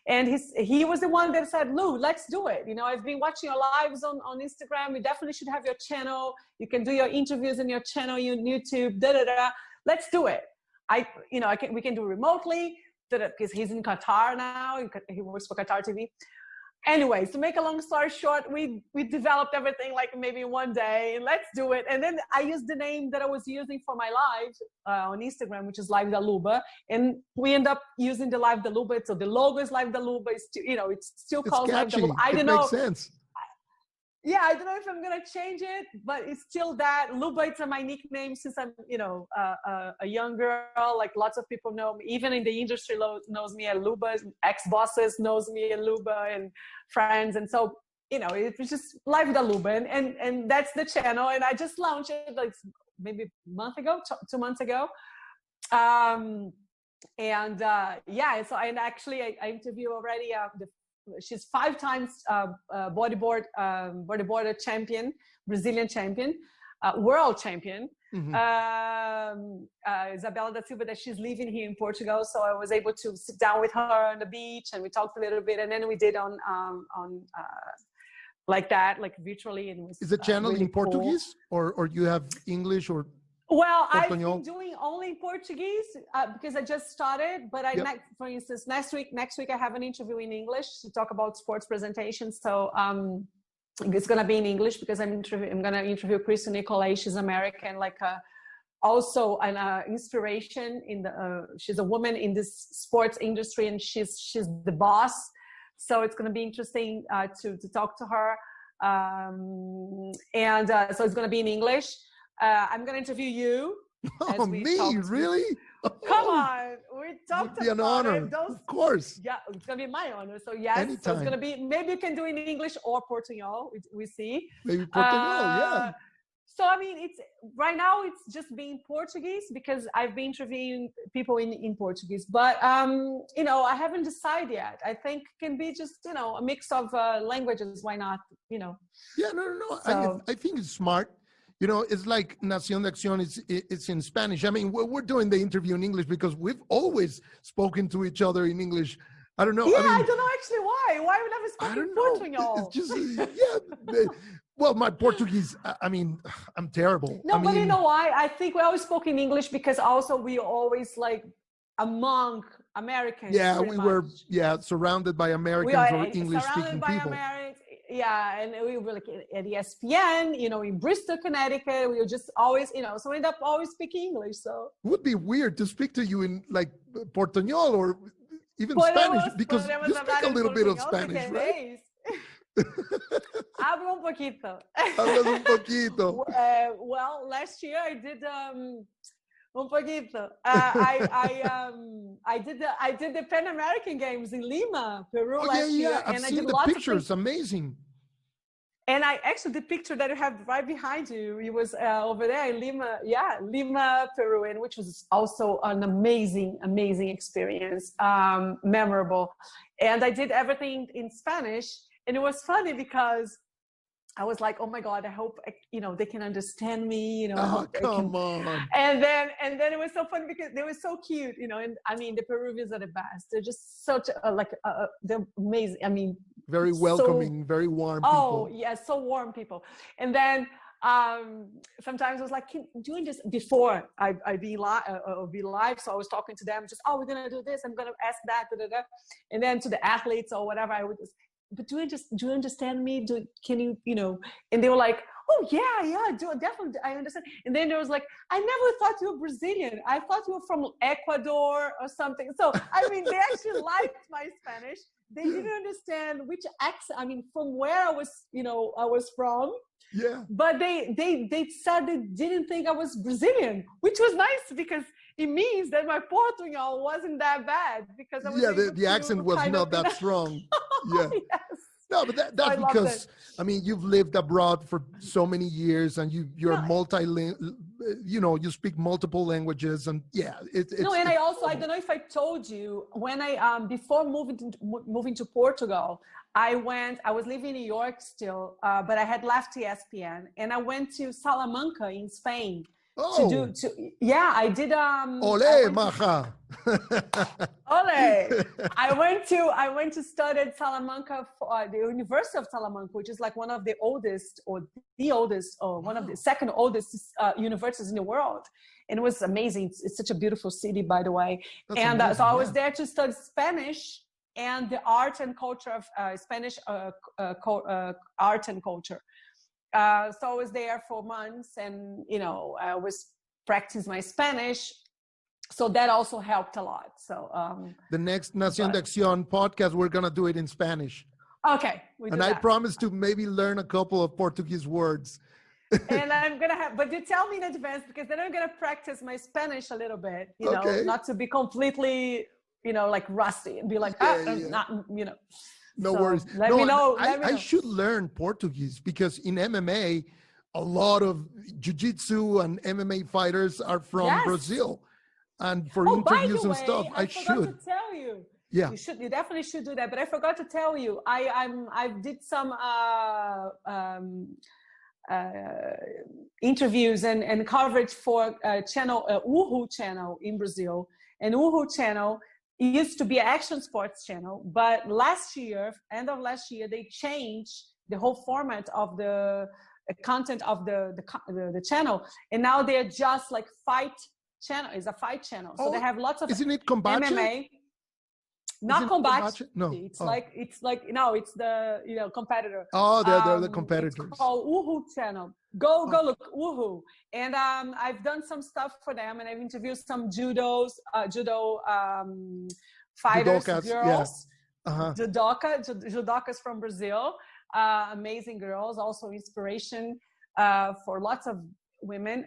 And he was the one that said, Lou, let's do it. You know, I've been watching your lives on Instagram. You definitely should have your channel. You can do your interviews in your channel, on YouTube, Let's do it. We can do it remotely because he's in Qatar now. He works for Qatar TV. Anyways, to make a long story short, we developed everything like maybe one day, and let's do it. And then I used the name that I was using for my live on Instagram, which is Live da Luba, and we end up using the Live da Luba. So the logo is Live da Luba. It's still called Live da Luba. I don't know. Makes sense. Yeah, I don't know if I'm gonna change it, but it's still that. Luba, it's my nickname since I'm, a young girl. Like lots of people know me, even in the industry knows me as Luba. Ex-bosses knows me as Luba, and friends. And so, it was just Live da Luba, and that's the channel. And I just launched it like maybe a month ago, 2 months ago. So I interview already she's 5 times bodyboarder champion, Brazilian champion, world champion. Mm-hmm. Isabela Da Silva, that she's living here in Portugal. So I was able to sit down with her on the beach, and we talked a little bit, and then we did on like that, like virtually. And it was, is the channel really in Portuguese, or you have English or? Well, I've Portuñol? been doing only in Portuguese because I just started. But for instance, next week I have an interview in English to talk about sports presentations. So it's gonna be in English because I'm gonna interview Kristen Nicolay. She's American, also an inspiration she's a woman in this sports industry, and she's the boss. So it's gonna be interesting to talk to her. So it's gonna be in English. I'm going to interview you. Oh, me? Really? Come on. We talked about an honor. Of course. Yeah, it's going to be my honor. So, yes. Anytime. So it's going to be, maybe you can do it in English or Portuñol. We see. Maybe Portuñol, yeah. So, I mean, right now it's just being Portuguese because I've been interviewing people in Portuguese. But, I haven't decided yet. I think it can be just, a mix of languages. Why not, Yeah, no. So, I think it's smart. It's like Nación de Acción, it's in Spanish. I mean, we're doing the interview in English because we've always spoken to each other in English. I don't know. Yeah, I don't know actually why. Why we never spoke in Portugal? It's just, well, my Portuguese, I'm terrible. But you know why? I think we always spoke in English because also we always among Americans. Yeah, we were surrounded by Americans or English-speaking people. Yeah, and we were at ESPN, in Bristol, Connecticut. We were just always, so we end up always speaking English. So it would be weird to speak to you in Portuñol or even Spanish because you speak a little bit of Spanish, right? Hablo un poquito. Hablas un poquito. Well, last year I did un poquito. I did the Pan American Games in Lima, Peru last year. I've seen the pictures. Amazing. And the picture that you have right behind you, it was over there in Lima, Lima, Peru, and which was also an amazing, amazing experience, memorable. And I did everything in Spanish, and it was funny because I was like, oh my God, I hope, they can understand me, Oh, come on. And then it was so funny because they were so cute, and the Peruvians are the best. They're just such they're amazing. Very welcoming, very warm people. Oh, yeah, so warm people. And then sometimes I was like, doing this before I be live. So I was talking to them, just, we're going to do this. I'm going to ask that. And then to the athletes or whatever, I would just, but do you understand me? Can you, and they were like, oh yeah, definitely, I understand. And then there was like, I never thought you were Brazilian. I thought you were from Ecuador or something. So, they actually liked my Spanish. They didn't understand which accent, from where I was from. Yeah. But they said they didn't think I was Brazilian, which was nice because it means that my Portuñol wasn't that bad because I was the accent was not that strong. Yeah. Yes. No, but that's because you've lived abroad for so many years and you're multilingual. You speak multiple languages, and it's and I don't know if I told you when I before moving to Portugal, I was living in New York still, but I had left ESPN and I went to Salamanca in Spain. I did Ole, maja. Ole. I went to study at Salamanca for the University of Salamanca, which is like one of the oldest or one of the second oldest universities in the world. And it was amazing. It's such a beautiful city, by the way. That's amazing, so I was there to study Spanish and the art and culture of Spanish art and culture. So I was there for months and, I was practicing my Spanish. So that also helped a lot. So the next Nación de Acción podcast, we're going to do it in Spanish. Okay. I promise to maybe learn a couple of Portuguese words. And I'm going to but you tell me in advance because then I'm going to practice my Spanish a little bit, not to be completely, rusty and be like, No worries. Let me know. I should learn Portuguese because in MMA, a lot of jiu-jitsu and MMA fighters are from Brazil. And for interviews and stuff, I should. I forgot to tell you. Yeah. You definitely should do that. But I forgot to tell you, I did some interviews and coverage for channel, Uhu channel in Brazil. And Uhu channel, it used to be an action sports channel, but end of last year, they changed the whole format of the content of the channel, and now they're just like fight channel. It's a fight channel, so they have lots of isn't it Combate? MMA. Not Combate. No, it's like no, it's the competitor. Oh, they're the competitors. It's called Woohoo channel. Go look Woohoo, and I've done some stuff for them, and I've interviewed some judo fighters, Judokas, girls, yeah. judokas from Brazil, amazing girls, also inspiration for lots of women.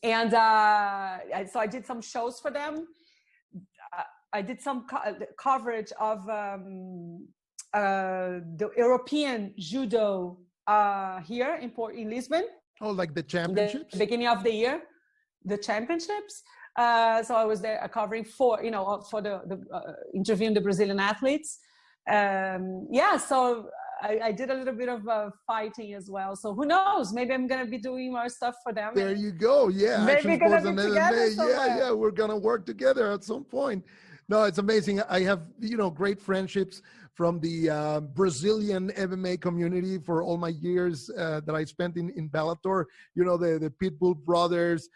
And so I did some shows for them. I did some coverage of the European judo here in Lisbon. Oh, like the championships? The beginning of the year, the championships. So I was there covering for the interviewing the Brazilian athletes. So I did a little bit of fighting as well. So who knows? Maybe I'm going to be doing more stuff for them. There you go. Yeah. Maybe going to be together somewhere. Yeah. We're going to work together at some point. No, it's amazing. I have, great friendships from the Brazilian MMA community for all my years that I spent in Bellator. The Pitbull brothers,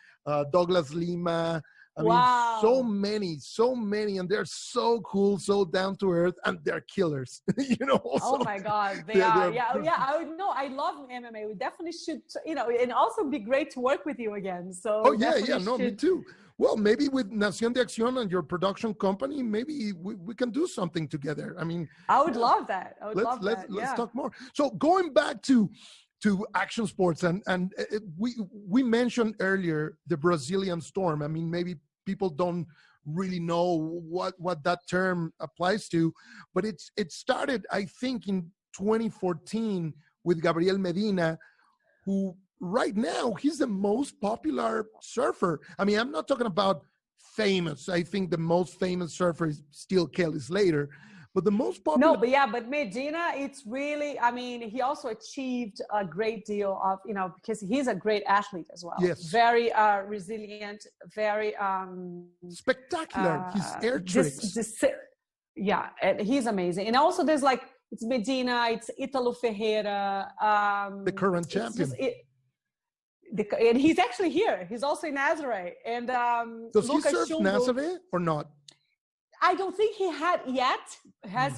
Douglas Lima. I mean, so many, and they're so cool, so down to earth, and they're killers. Oh my God, they are. I love MMA. We definitely should, and also be great to work with you again. So me too. Well, maybe with Nación de Acción and your production company, maybe we can do something together. I mean, I would love that. Let's talk more. So going back to action sports, and we mentioned earlier the Brazilian storm. I mean, maybe people don't really know what that term applies to, but it started, I think, in 2014 with Gabriel Medina, who right now he's the most popular surfer. I mean, I'm not talking about famous. I think the most famous surfer is still Kelly Slater. But the most popular... No, but Medina, it's really, I mean, he also achieved a great deal of, because he's a great athlete as well. Yes. Very resilient, very... spectacular, his air tricks. And he's amazing. And also there's it's Medina, it's Italo Ferreira. The current champion. And he's actually here. He's also in Nazaré. And does he surf Nazaré or not? I don't think he has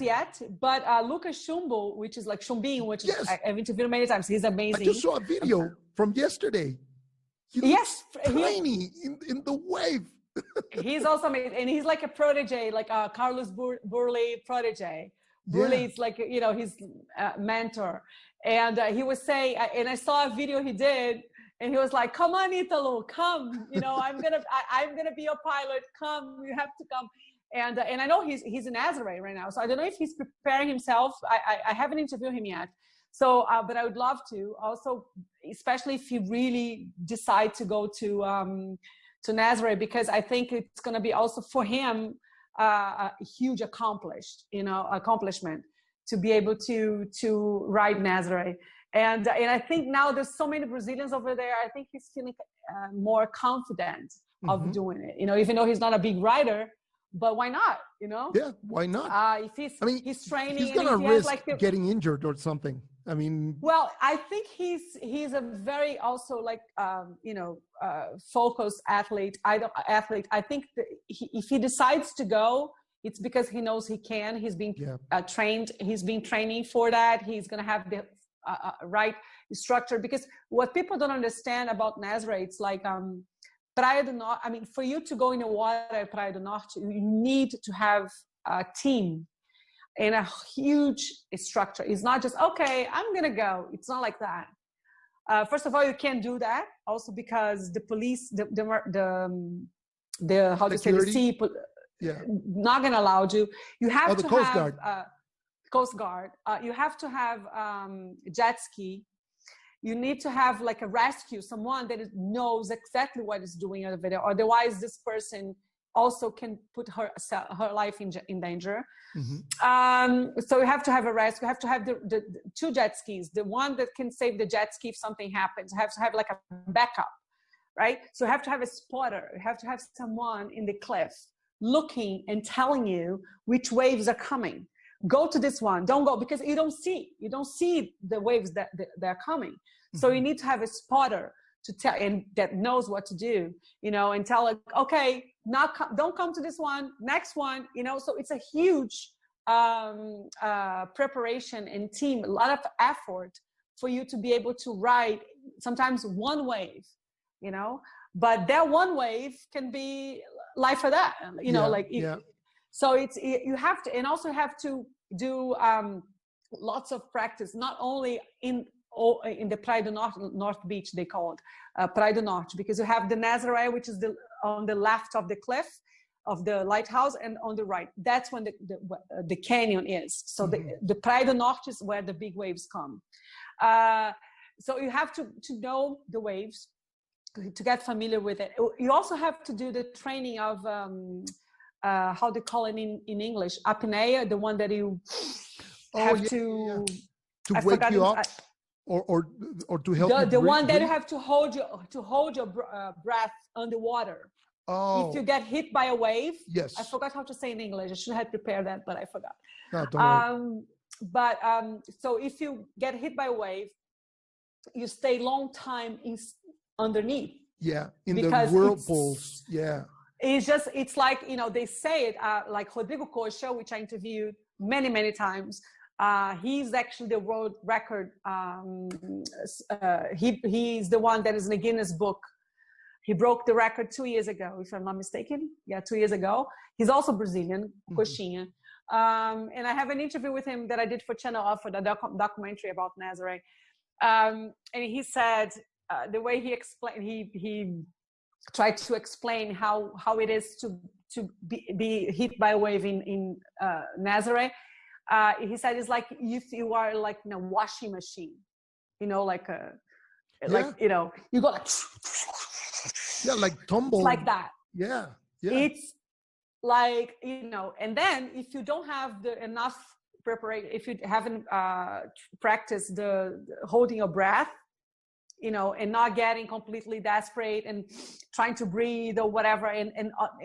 yet, but Lucas Chumbo, which is like Chumbinho, which is, I've interviewed him many times. He's amazing. I just saw a video from yesterday. He looks tiny in the wave. He's also amazing. And he's like a protege, like a Carlos Burley protege. Burley is like, his mentor. And he was saying, and I saw a video he did, and he was like, come on, Italo, come. I'm gonna be your pilot. Come, you have to come. And I know he's in Nazaré right now, so I don't know if he's preparing himself. I haven't interviewed him yet, so but I would love to. Also, especially if he really decide to go to Nazaré, because I think it's going to be also for him a huge accomplishment to be able to ride Nazaré. And I think now there's so many Brazilians over there. I think he's feeling more confident of doing it. Even though he's not a big rider. But why not? Yeah, why not? If he's training, he's gonna risk getting injured or something. I mean, well, I think he's a very also focused athlete. I think that if he decides to go, it's because he knows he can. He's being trained. He's been training for that. He's gonna have the right structure, because what people don't understand about Nazaré, it's like Praia do Norte, I mean, for you to go in the water at Praia do Norte, you need to have a team and a huge structure. It's not just, okay, I'm going to go. It's not like that. First of all, you can't do that. Also because the police, the how to say, the sea, not going to allow you. You have to Coast have Guard. Coast Guard. You have to have jet ski. You need to have like a rescue, someone that knows exactly what is doing over there. Otherwise, this person also can put her life in danger. So you have to have a rescue. You have to have the two jet skis. The one that can save the jet ski if something happens. You have to have like a backup, right? So you have to have a spotter. You have to have someone in the cliff looking and telling you which waves are coming, go to this one, don't go, because you don't see the waves that are coming. So you need to have a spotter to tell, and that knows what to do, you know, and tell it, okay, now don't come to this one, next one, you know. So it's a huge preparation and team, a lot of effort for you to be able to ride sometimes one wave, you know, but that one wave can be life or that, you know, so it's, you have to, and also have to do lots of practice, not only in the Praia do Norte beach, they call it Praia do Norte, because you have the Nazaré, which is on the left of the cliff of the lighthouse, and on the right, that's when the canyon is. So the Praia do Norte is where the big waves come. So you have to know the waves, to get familiar with it. You also have to do the training of how they call it in English, apnea, the one that you have to wake you up, or to help you the one that you have to hold your breath underwater. Oh. If you get hit by a wave, yes. I forgot how to say in English. I should have prepared that, but I forgot. No, don't worry. So if you get hit by a wave, you stay long time underneath. Yeah, in the whirlpools. Yeah. It's like, you know, they say it, like Rodrigo Cocha, which I interviewed many times. He's actually the world record. He's the one that is in the Guinness Book. He broke the record 2 years ago, if I'm not mistaken. Yeah, 2 years ago. He's also Brazilian, Coxinha. And I have an interview with him that I did for Channel for the documentary about Nazaré. And he said, the way he explained, he tried to explain how it is to be hit by a wave in Nazaré. He said it's like if you are like in a washing machine, you know, like you know, you go like, like tumble, it's like that. Yeah. It's like, you know, and then if you don't have enough preparation, if you haven't practiced the holding your breath, you know, and not getting completely desperate and trying to breathe or whatever, and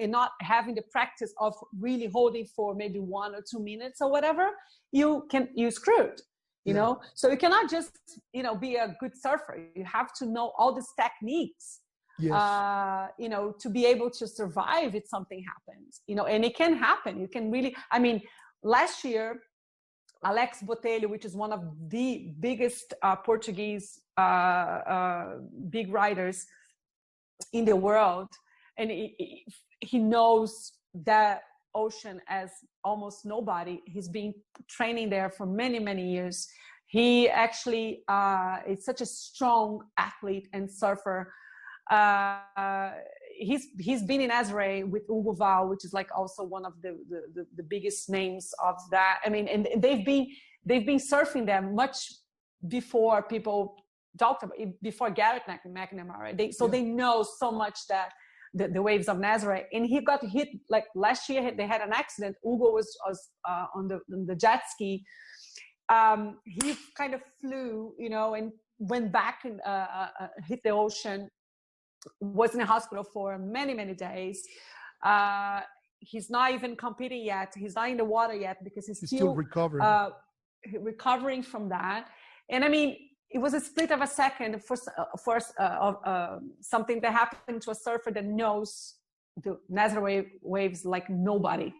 not having the practice of really holding for maybe 1 or 2 minutes or whatever, you screwed, you know. So you cannot just, you know, be a good surfer. You have to know all these techniques, you know, to be able to survive if something happens, you know. And it can happen. You can really, I mean, last year, Alex Botelho, which is one of the biggest Portuguese big riders in the world, and he knows that ocean as almost nobody. He's been training there for many years. He actually is such a strong athlete and surfer. He's been in Nazaré with Hugo Val, which is like also one of the biggest names of that. I mean, and they've been surfing them much before people talked about it, before Garrett McNamara. They know so much that the waves of Nazaré. And he got hit like last year. They had an accident. Hugo was on the jet ski. He kind of flew, you know, and went back and hit the ocean. Was in a hospital for many days. He's not even competing yet. He's not in the water yet because he's still recovering from that. And I mean, it was a split of a second for something that happened to a surfer that knows the Nazaré waves like nobody.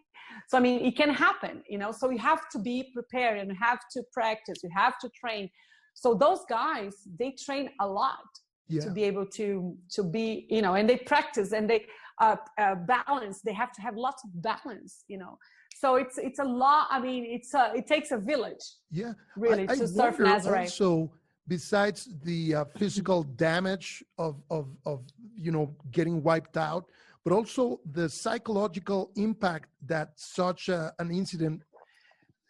So I mean, it can happen, you know. So you have to be prepared and have to practice. You have to train. So those guys, they train a lot. To be able to be, you know, and they practice and they balance. They have to have lots of balance, you know. So it's a lot. I mean, it takes a village. Yeah, really, to surf Nazaré. Also, besides the physical damage of you know, getting wiped out, but also the psychological impact that such an incident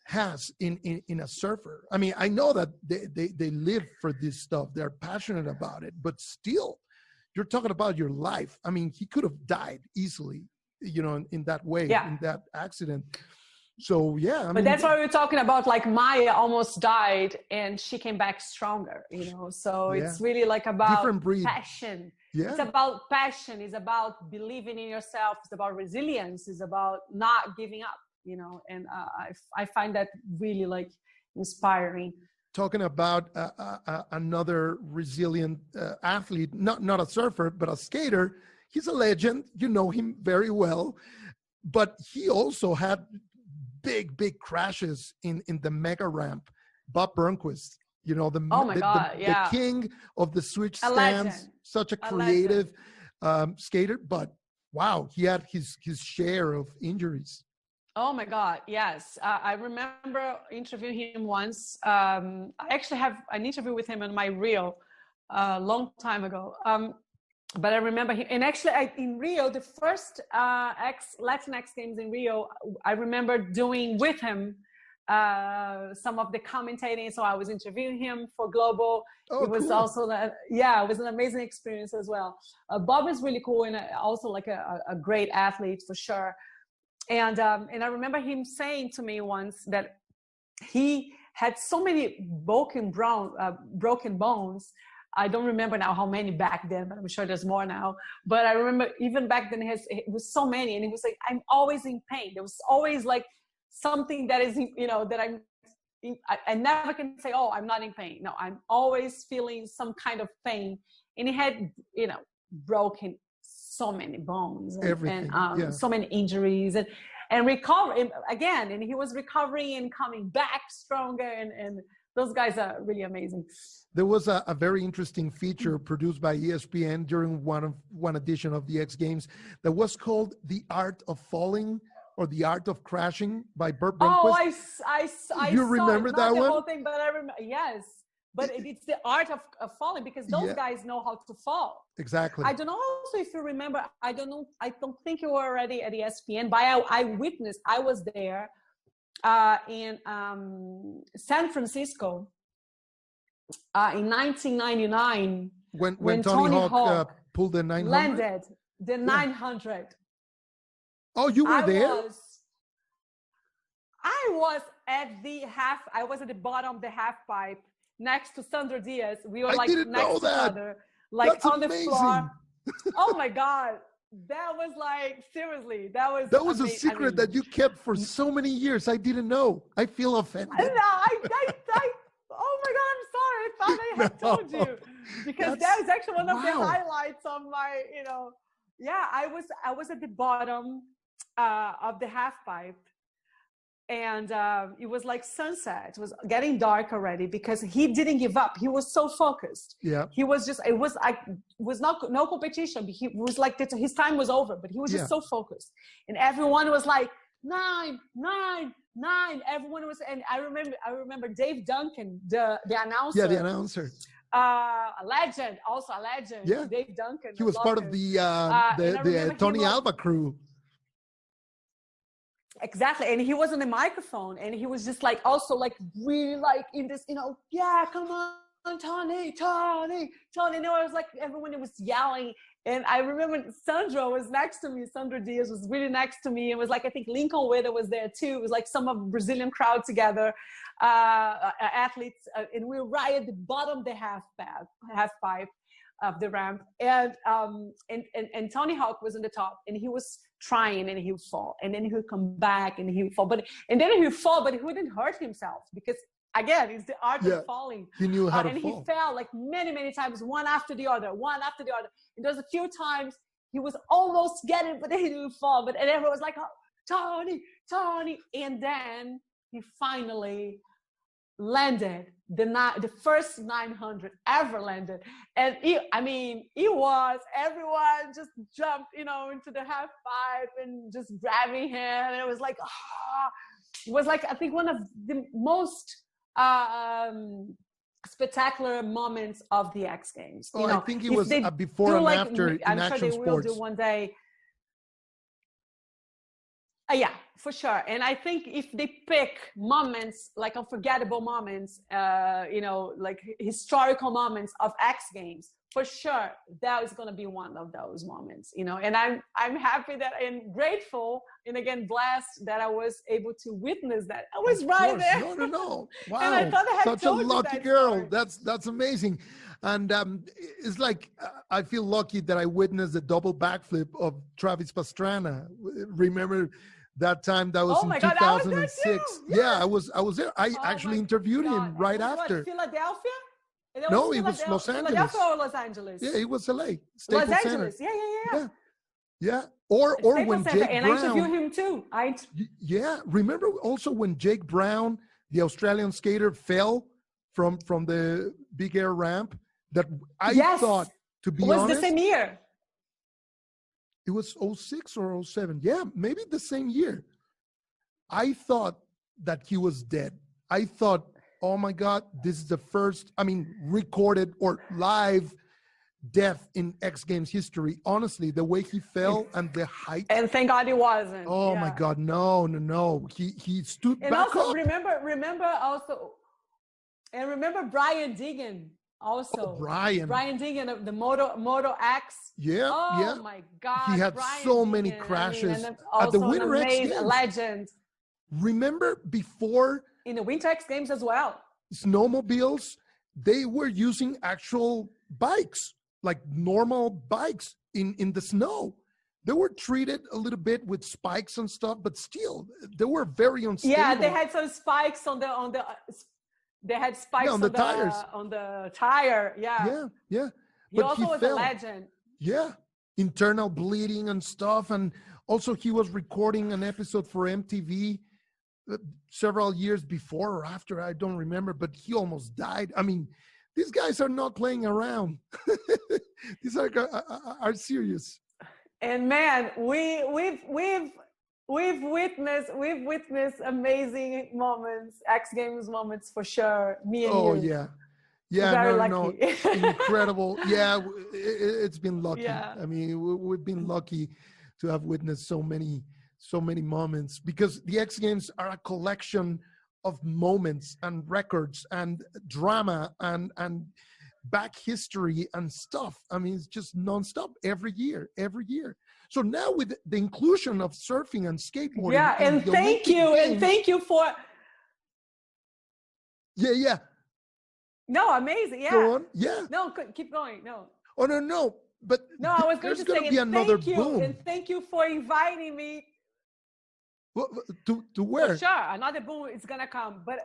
has in a surfer. I mean, I know that they live for this stuff. They're passionate about it, but still, you're talking about your life. I mean, he could have died easily, you know, in that way, in that accident. So, I mean, that's why we're talking about, like, Maya almost died and she came back stronger, you know. So it's really like about passion. Yeah. It's about passion. It's about believing in yourself. It's about resilience. It's about not giving up. and I find that really like inspiring. Talking about another resilient athlete, not a surfer, but a skater. He's a legend. You know him very well, but he also had big crashes in the mega ramp. Bob Burnquist, the king of the switch stands, such a creative skater, but wow, he had his share of injuries. Oh my God, yes. I remember interviewing him once. I actually have an interview with him on my reel a long time ago. But I remember him, and actually in Rio, the first Latin X Games in Rio, I remember doing with him some of the commentating. So I was interviewing him for Globo. It was cool. Also, it was an amazing experience as well. Bob is really cool and also like a great athlete for sure. And I remember him saying to me once that he had so many broken bones. I don't remember now how many back then, but I'm sure there's more now. But I remember even back then it was so many, and he was like, "I'm always in pain." There was always like something that is, that I never can say, "Oh, I'm not in pain." No, I'm always feeling some kind of pain, and he had, broken so many bones and so many injuries and recovering again, and he was recovering and coming back stronger, and those guys are really amazing. There was a very interesting feature produced by ESPN during one edition of the X Games that was called "The Art of Falling" or "The Art of Crashing" by Burt Burnquist. I you remember saw that the one? whole thing, but I remember, yes. But it's the art of falling, because those guys know how to fall. Exactly. I don't know also if you remember, I don't think you were already at ESPN, but I witnessed, I was there in San Francisco in 1999. When Tony Hawk pulled the 900? Landed the 900. Oh, you were there? I was at the bottom of the half pipe, next to Sandro Diaz. We were like next to each other, like That's on amazing. the floor. Oh my God. That was like, seriously, that was a secret that you kept for so many years. I didn't know. I feel offended. No, oh my God, I'm sorry. I thought I had told you, because that was actually one of the highlights of my, I was at the bottom of the half pipe. And it was like sunset. It was getting dark already, because he didn't give up. He was so focused. Yeah. He was just, it was not no competition. He was like, his time was over, but he was just so focused. And everyone was like, 9, 9, 9. Everyone was, and I remember Dave Duncan, the announcer. Yeah, the announcer. A legend. Yeah. Dave Duncan. He was part of the Tony Alva crew. Exactly. And he was on the microphone, and he was just like, also like really like in this, come on, Tony. And I was like, everyone was yelling. And I remember Sandro was next to me. Sandro Diaz was really next to me. It was like, I think Lincoln Witter was there too. It was like some of Brazilian crowd together, athletes. And we were right at the bottom of the half pipe of the ramp. And Tony Hawk was on the top, and he was trying, and he would fall, and then he would come back, and he would fall, and then he would fall, but he wouldn't hurt himself, because again, it's the art of falling. He knew how to and fall. He fell like many times, one after the other. And there was a few times he was almost getting, but then he didn't fall. And everyone was like, oh, Tony. And then he finally landed the first 900 ever landed. And everyone just jumped, into the half pipe and just grabbing him. And it was like, it was like, I think one of the most spectacular moments of the X Games. I think it was before and after in I'm action sure they sports. will do one day. Yeah, for sure. And I think if they pick moments, like unforgettable moments, like historical moments of X Games, for sure, that is going to be one of those moments, and I'm happy that and grateful and again blessed that I was able to witness that. I was right there. No. Wow. And I thought I had such a told you lucky that girl. story. That's amazing. And it's like, I feel lucky that I witnessed the double backflip of Travis Pastrana. Remember That time, that was Oh in my God, I was there 2006. too. Yeah, Yes. I was there. I Oh actually my interviewed God. him right And it was after. what, Philadelphia? And it No, it was Los Angeles. Philadelphia or Los Angeles? Yeah, it was LA. Los Staples Angeles. Center. Yeah. Yeah. Or Staples when Center. Jake And Brown. I interviewed him too. Yeah. Remember also when Jake Brown, the Australian skater, fell from the big air ramp? That I thought, to be honest, it was the same year. It was 06 or 07. Yeah, maybe the same year. I thought that he was dead. I thought, oh my God, this is the first, recorded or live death in X Games history. Honestly, the way he fell and the height. And thank God it wasn't. Oh my God, no. He stood and back also, up. remember Brian Deegan also. Oh, Brian Deegan of the Moto X. Yeah, Oh my God. He had Brian so Deegan, many crashes at the Winter X Games. Legend. Remember before in the Winter X Games as well. Snowmobiles, they were using actual bikes, like normal bikes in the snow. They were treated a little bit with spikes and stuff, but still, they were very unstable. Yeah, they had some spikes on the. They had spikes on the tires. On the tire. Yeah. Yeah. He also was a legend. Yeah, internal bleeding and stuff, and also he was recording an episode for MTV several years before or after, I don't remember, but he almost died. These guys are not playing around. These are serious. And man, we've witnessed amazing moments, X Games moments for sure. Me and you. Oh yeah. No, incredible. Yeah, it's been lucky. Yeah. We've been lucky to have witnessed so many moments, because the X Games are a collection of moments and records and drama and back history and stuff. It's just nonstop every year. So now with the inclusion of surfing and skateboarding. Yeah, and thank you for. Yeah. No, amazing. Yeah. Go on. Yeah. No, keep going. No. Oh no. But no, I was going to say be another thank you, boom. and thank you for inviting me. To where? For sure, another boom is gonna come. But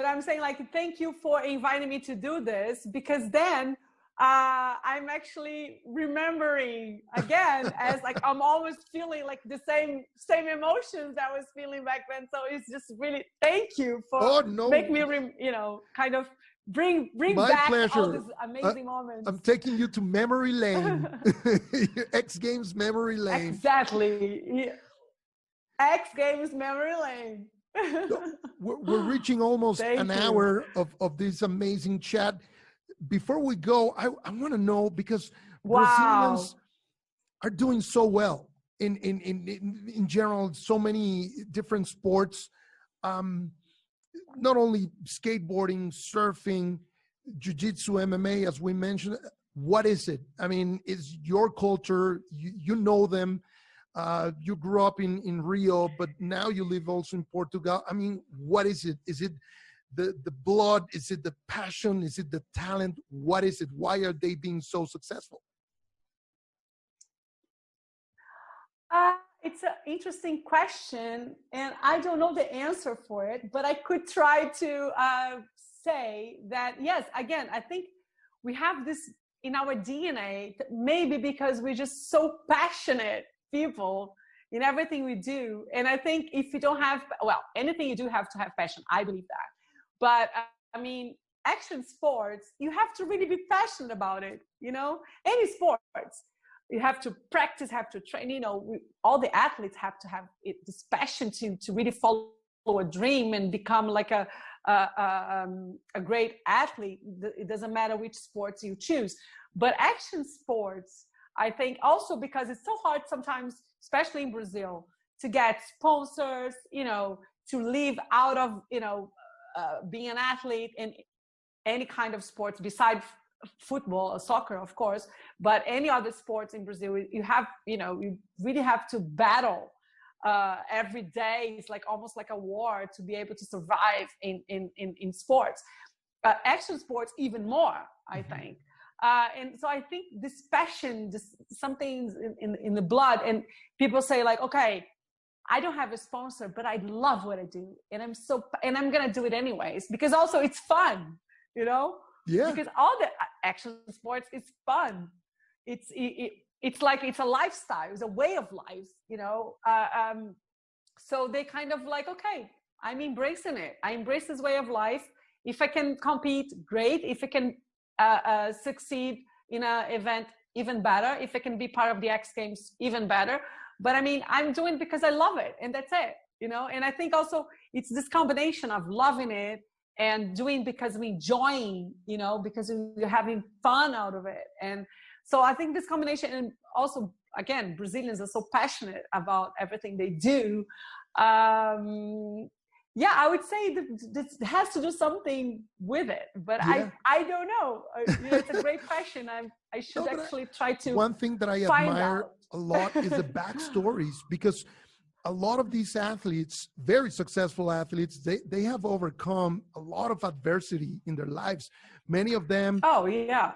I'm saying, thank you for inviting me to do this, because then I'm actually remembering again as I'm always feeling the same emotions I was feeling back then. So it's just really thank you for make me kind of bring back pleasure. all these amazing moments. I'm taking you to memory lane. X Games memory lane. Exactly. X Games memory lane. We're reaching almost an hour of this amazing chat. Before we go, I want to know, because Brazilians are doing so well in general, so many different sports. Not only skateboarding, surfing, jiu-jitsu, MMA, as we mentioned. What is it? It's your culture. You know them. You grew up in Rio, but now you live also in Portugal. What is it? Is it the blood? Is it the passion? Is it the talent? What is it? Why are they being so successful? It's an interesting question, and I don't know the answer for it, but I could try to say that, yes, again, I think we have this in our DNA, maybe because we're just so passionate people in everything we do. And I think if you don't have, anything you do have to have passion. I believe that. But action sports, you have to really be passionate about it. Any sports. You have to practice, have to train, all the athletes have to have this passion to really follow a dream and become a great athlete. It doesn't matter which sports you choose. But action sports, I think also because it's so hard sometimes, especially in Brazil, to get sponsors, to live out of, being an athlete in any kind of sports besides football or soccer, of course, but any other sports in Brazil, you have, you really have to battle every day. It's almost like a war to be able to survive in sports. Action sports even more, I think. And so I think this passion, something in the blood, and people say okay, I don't have a sponsor, but I love what I do. And I'm going to do it anyways, because also it's fun, you know? Yeah. Because all the action sports, it's fun. It's like, it's a lifestyle. It's a way of life, you know? So they kind of like, okay, I'm embracing it. I embrace this way of life. If I can compete, great. If I can succeed in an event, even better. If I can be part of the X Games, even better. But I mean, I'm doing it because I love it, and that's it, you know? And I think also it's this combination of loving it and doing because we're enjoying, you know, because we're having fun out of it. And so I think this combination, and also, again, Brazilians are so passionate about everything they do. Yeah, I would say that this has to do something with it, but yeah. I don't know. You know, it's a great question. I should actually try to. One thing that I admire a lot is the backstories, because a lot of these athletes, very successful athletes, they have overcome a lot of adversity in their lives. Many of them. Oh yeah.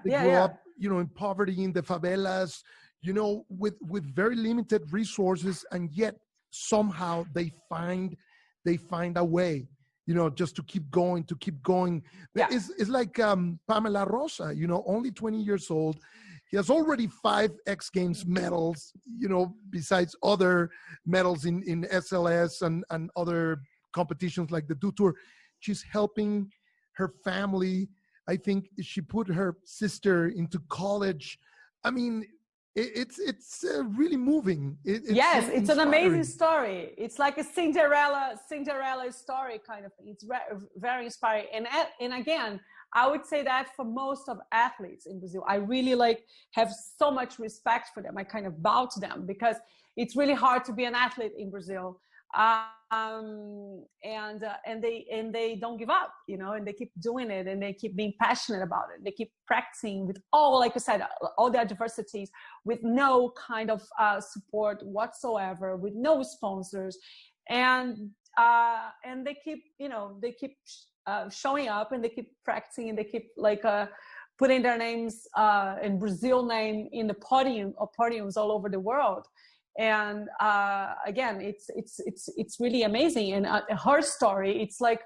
They grew up, you know, in poverty, in the favelas, you know, with very limited resources, and yet somehow they find a way, you know, just to keep going. Yeah. It's like Pamela Rosa, you know, only 20 years old. He has already 5 X Games medals, you know, besides other medals in SLS and other competitions like the Do Tour. She's helping her family. I think she put her sister into college. I mean, it's really moving. Yes, it's an amazing story. It's like a Cinderella story kind of thing. It's very inspiring. And again, I would say that for most of athletes in Brazil, I really have so much respect for them. I kind of bow to them because it's really hard to be an athlete in Brazil. And they don't give up, you know, and they keep doing it, and they keep being passionate about it. They keep practicing with all, like I said, all the adversities, with no kind of support whatsoever, with no sponsors, and they keep, you know, showing up, and they keep practicing, and they keep putting their names and Brazil name in the podiums all over the world. And again, it's really amazing. And her story, it's like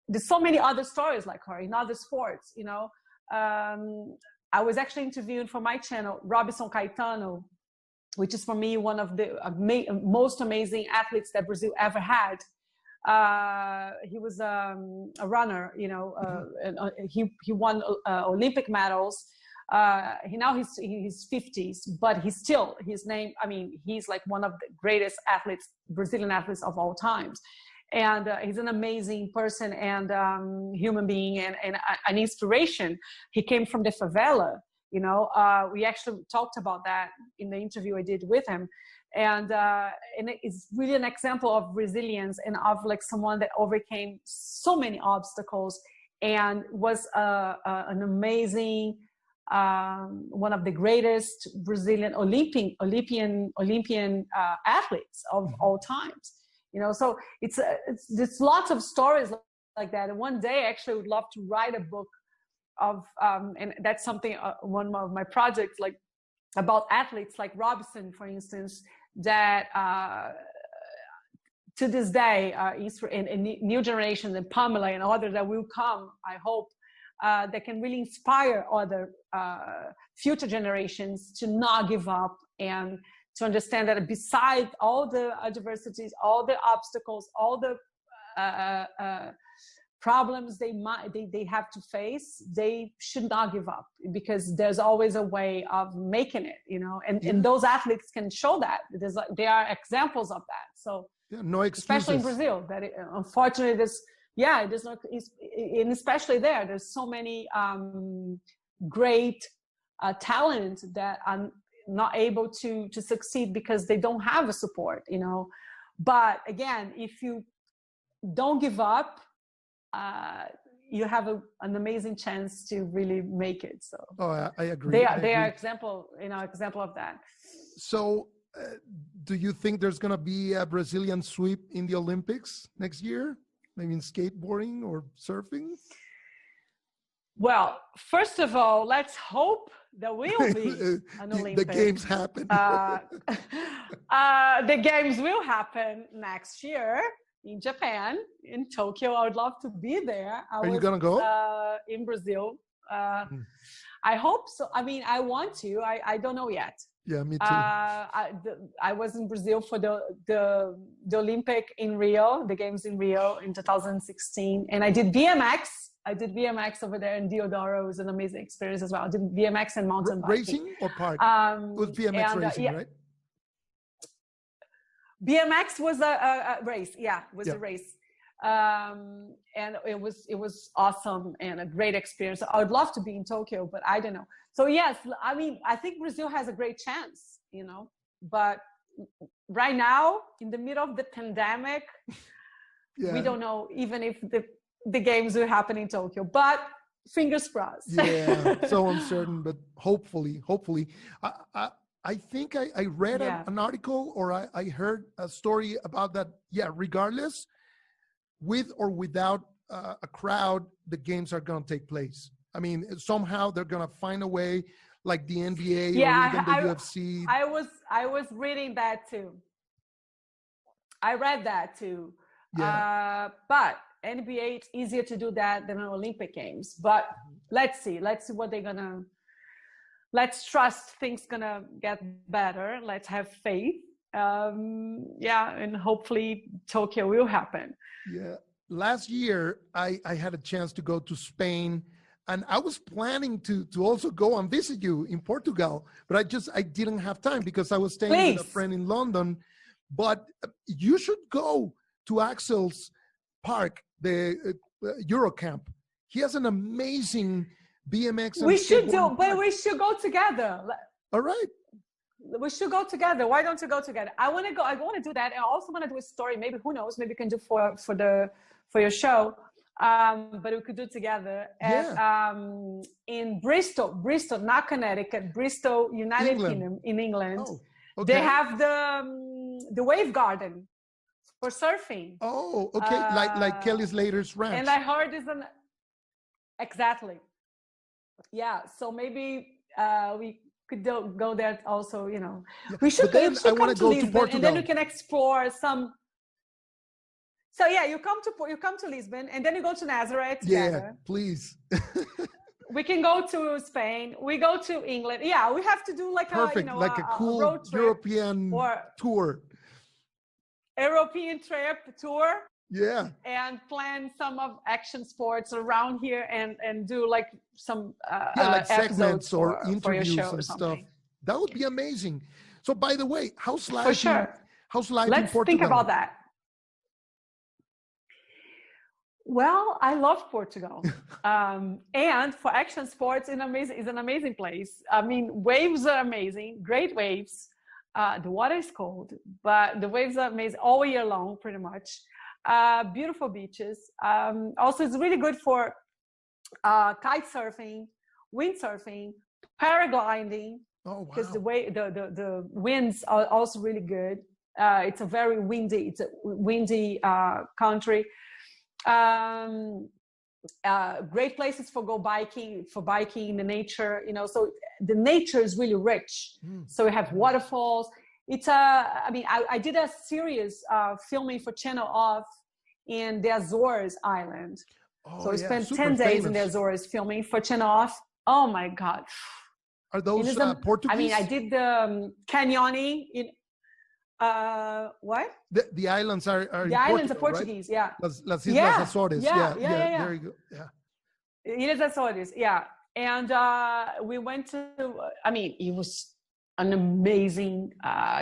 there's so many other stories like her in other sports, you know. I was actually interviewing for my channel Robson Caetano, which is for me one of the most amazing athletes that Brazil ever had. He was a runner, you know, and he won Olympic medals. He's 50s, but his name, I mean, he's like one of the greatest athletes, Brazilian athletes of all times. And he's an amazing person and human being and an inspiration. He came from the favela, you know. We actually talked about that in the interview I did with him. And it's really an example of resilience and of like someone that overcame so many obstacles and was an amazing, one of the greatest Brazilian Olympian athletes of all times, you know. So it's there's lots of stories like that. And one day, actually, I would love to write a book of, and that's something one of my projects, like about athletes like Robson, for instance, that to this day, in new generations, and Pamela and others that will come, I hope. That can really inspire other future generations to not give up and to understand that beside all the adversities, all the obstacles, all the problems they have to face, they should not give up, because there's always a way of making it, you know. And those athletes can show that. They are examples of that. So no excuses. Especially in Brazil, that unfortunately there's not, and especially there's so many great talent that are not able to succeed because they don't have a support, you know. But again, if you don't give up, you have an amazing chance to really make it. So I agree. They are example of that. So do you think there's going to be a Brazilian sweep in the Olympics next year? Maybe in skateboarding or surfing? Well, first of all, let's hope there will be an Olympics. The games happen. The games will happen next year in Japan, in Tokyo. I would love to be there. Are you going to go? In Brazil. I hope so. I mean, I want to. I don't know yet. Yeah, me too. I was in Brazil for the Olympic in Rio, the games in Rio in 2016. And I did BMX. I did BMX over there in Deodoro. It was an amazing experience as well. I did BMX and mountain biking. Racing or park? It was BMX racing, yeah. right? BMX was a race. Yeah, it was a race. And it was awesome and a great experience. I would love to be in Tokyo, but I don't know. So yes, I mean, I think Brazil has a great chance, you know, but right now in the middle of the pandemic, we don't know even if the games will happen in Tokyo, but fingers crossed. Yeah, so uncertain, but hopefully. I think I read an article or I heard a story about that. Yeah, regardless, with or without a crowd, the games are going to take place. I mean, somehow they're going to find a way, like the NBA or even the UFC. I was reading that too. I read that too. Yeah. But NBA, it's easier to do that than an Olympic Games. But let's see what they're gonna. Let's trust things gonna get better. Let's have faith. And hopefully Tokyo will happen. Yeah. Last year, I had a chance to go to Spain, and I was planning to also go and visit you in Portugal, but I didn't have time because I was staying with a friend in London. But you should go to Axel's park, the Eurocamp. He has an amazing BMX. We should do, but we should go together. All right. We should go together. Why don't you go together? I want to go. I want to do that. I also want to do a story. Maybe, who knows? Maybe we can do for your show. But we could do it together. And, in Bristol, not Connecticut, Bristol, United Kingdom, in England. Oh, okay. They have the Wave Garden for surfing. Oh, okay. Like Kelly Slater's ranch. And I heard exactly. Yeah. So maybe we could go there also, you know. Yeah. We should come to Lisbon, Portugal. And then we can explore some. So yeah, you come to Lisbon, and then you go to Nazaré together. Yeah, please. We can go to Spain. We go to England. Yeah, we have to do like a cool road trip European tour. European trip tour. Yeah. And plan some of action sports around here and do like some like segments or interviews and stuff. That would be amazing. So by the way, how's life? For sure. How's life in Portugal? Let's think about that. Well, I love Portugal. And for action sports, it's an amazing place. I mean, waves are amazing, great waves. The water is cold, but the waves are amazing all year long, pretty much. Beautiful beaches. Also, it's really good for kite surfing, windsurfing, paragliding. Oh, wow. Because the winds are also really good. It's a very windy country. Great places for biking in the nature, you know, so the nature is really rich. So we have waterfalls. It's I did a series filming for Channel Off in the Azores Island. So we spent 10 days in the Azores filming for Channel Off. Oh my God. Are those Portuguese? I mean, I did the canyoning in what? The islands are the islands are Portuguese, right? Las Islas Azores. Yeah. There you go. Yeah. Islas Azores, yeah. And we went to. I mean, it was an amazing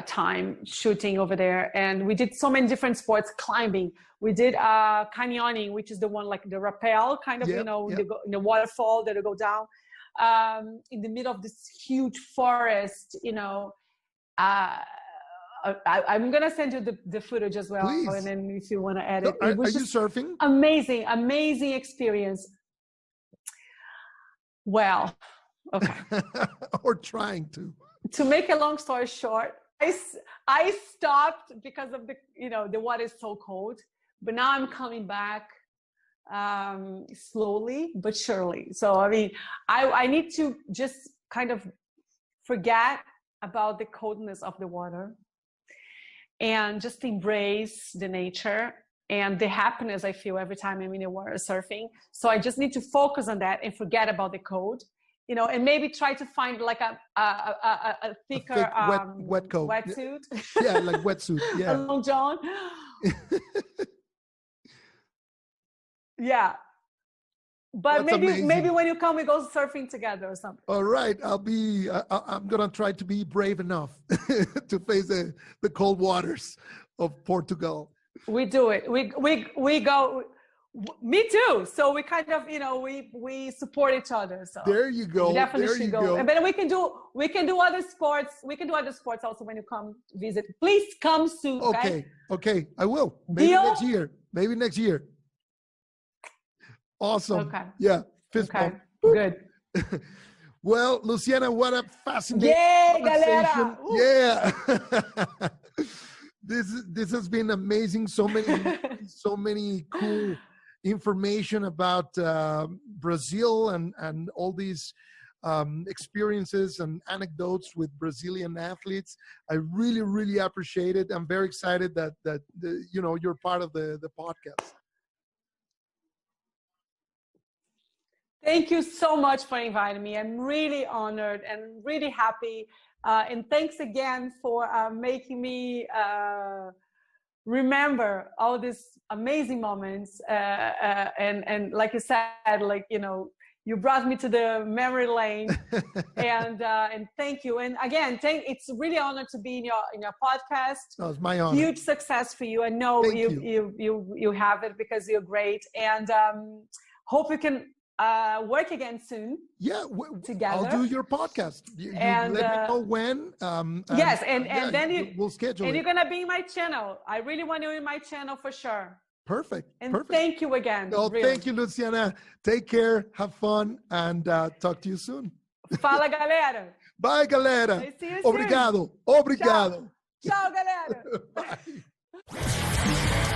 time shooting over there, and we did so many different sports. Climbing, we did canyoning, which is the one like the rappel kind of, in the waterfall that go down in the middle of this huge forest, you know. I'm gonna send you the footage as well. Please. And then if you want to add it. Are you surfing? Amazing experience. Well, okay. Or trying to. To make a long story short, I stopped because of the water is so cold. But now I'm coming back. slowly but surely. So, I mean, I need to just kind of forget about the coldness of the water and just embrace the nature and the happiness I feel every time I'm in the water surfing. So I just need to focus on that and forget about the cold, you know, and maybe try to find like a thicker wet coat. Wetsuit. Yeah, like wetsuit. Yeah. A long john. Yeah. But That's maybe amazing. maybe when you come, we go surfing together or something. All right, I'm gonna try to be brave enough to face the cold waters of Portugal. We do it. We go. Me too. So we kind of, you know, we support each other. So there you go. We definitely there should you go. And then we can do other sports. We can do other sports also when you come visit. Please come soon. Okay. I will. Maybe Deal? next year. Awesome. Okay. Yeah. Fist bump. Good. Well, Luciana, what a fascinating Yay, conversation. galera. Yeah. This has been amazing. So many cool information about Brazil and all these experiences and anecdotes with Brazilian athletes. I really, really appreciate it. I'm very excited that you know, you're part of the podcast. Thank you so much for inviting me. I'm really honored and really happy. And thanks again for making me remember all these amazing moments. And like you said, like, you know, you brought me to the memory lane. And thank you. And again, it's really an honor to be in your podcast. Oh, it's my honor. Huge success for you. I know you have it because you're great. And hope we can work again soon. Yeah, together. I'll do your podcast. You let me know when. Yes, and then we'll schedule and it. you're gonna be in my channel. I really want you in my channel for sure. Perfect. And thank you again. Oh, really. Thank you, Luciana. Take care, have fun, and talk to you soon. Fala, galera. Bye, galera. I see you Obrigado. soon. Obrigado. Ciao, galera. Bye.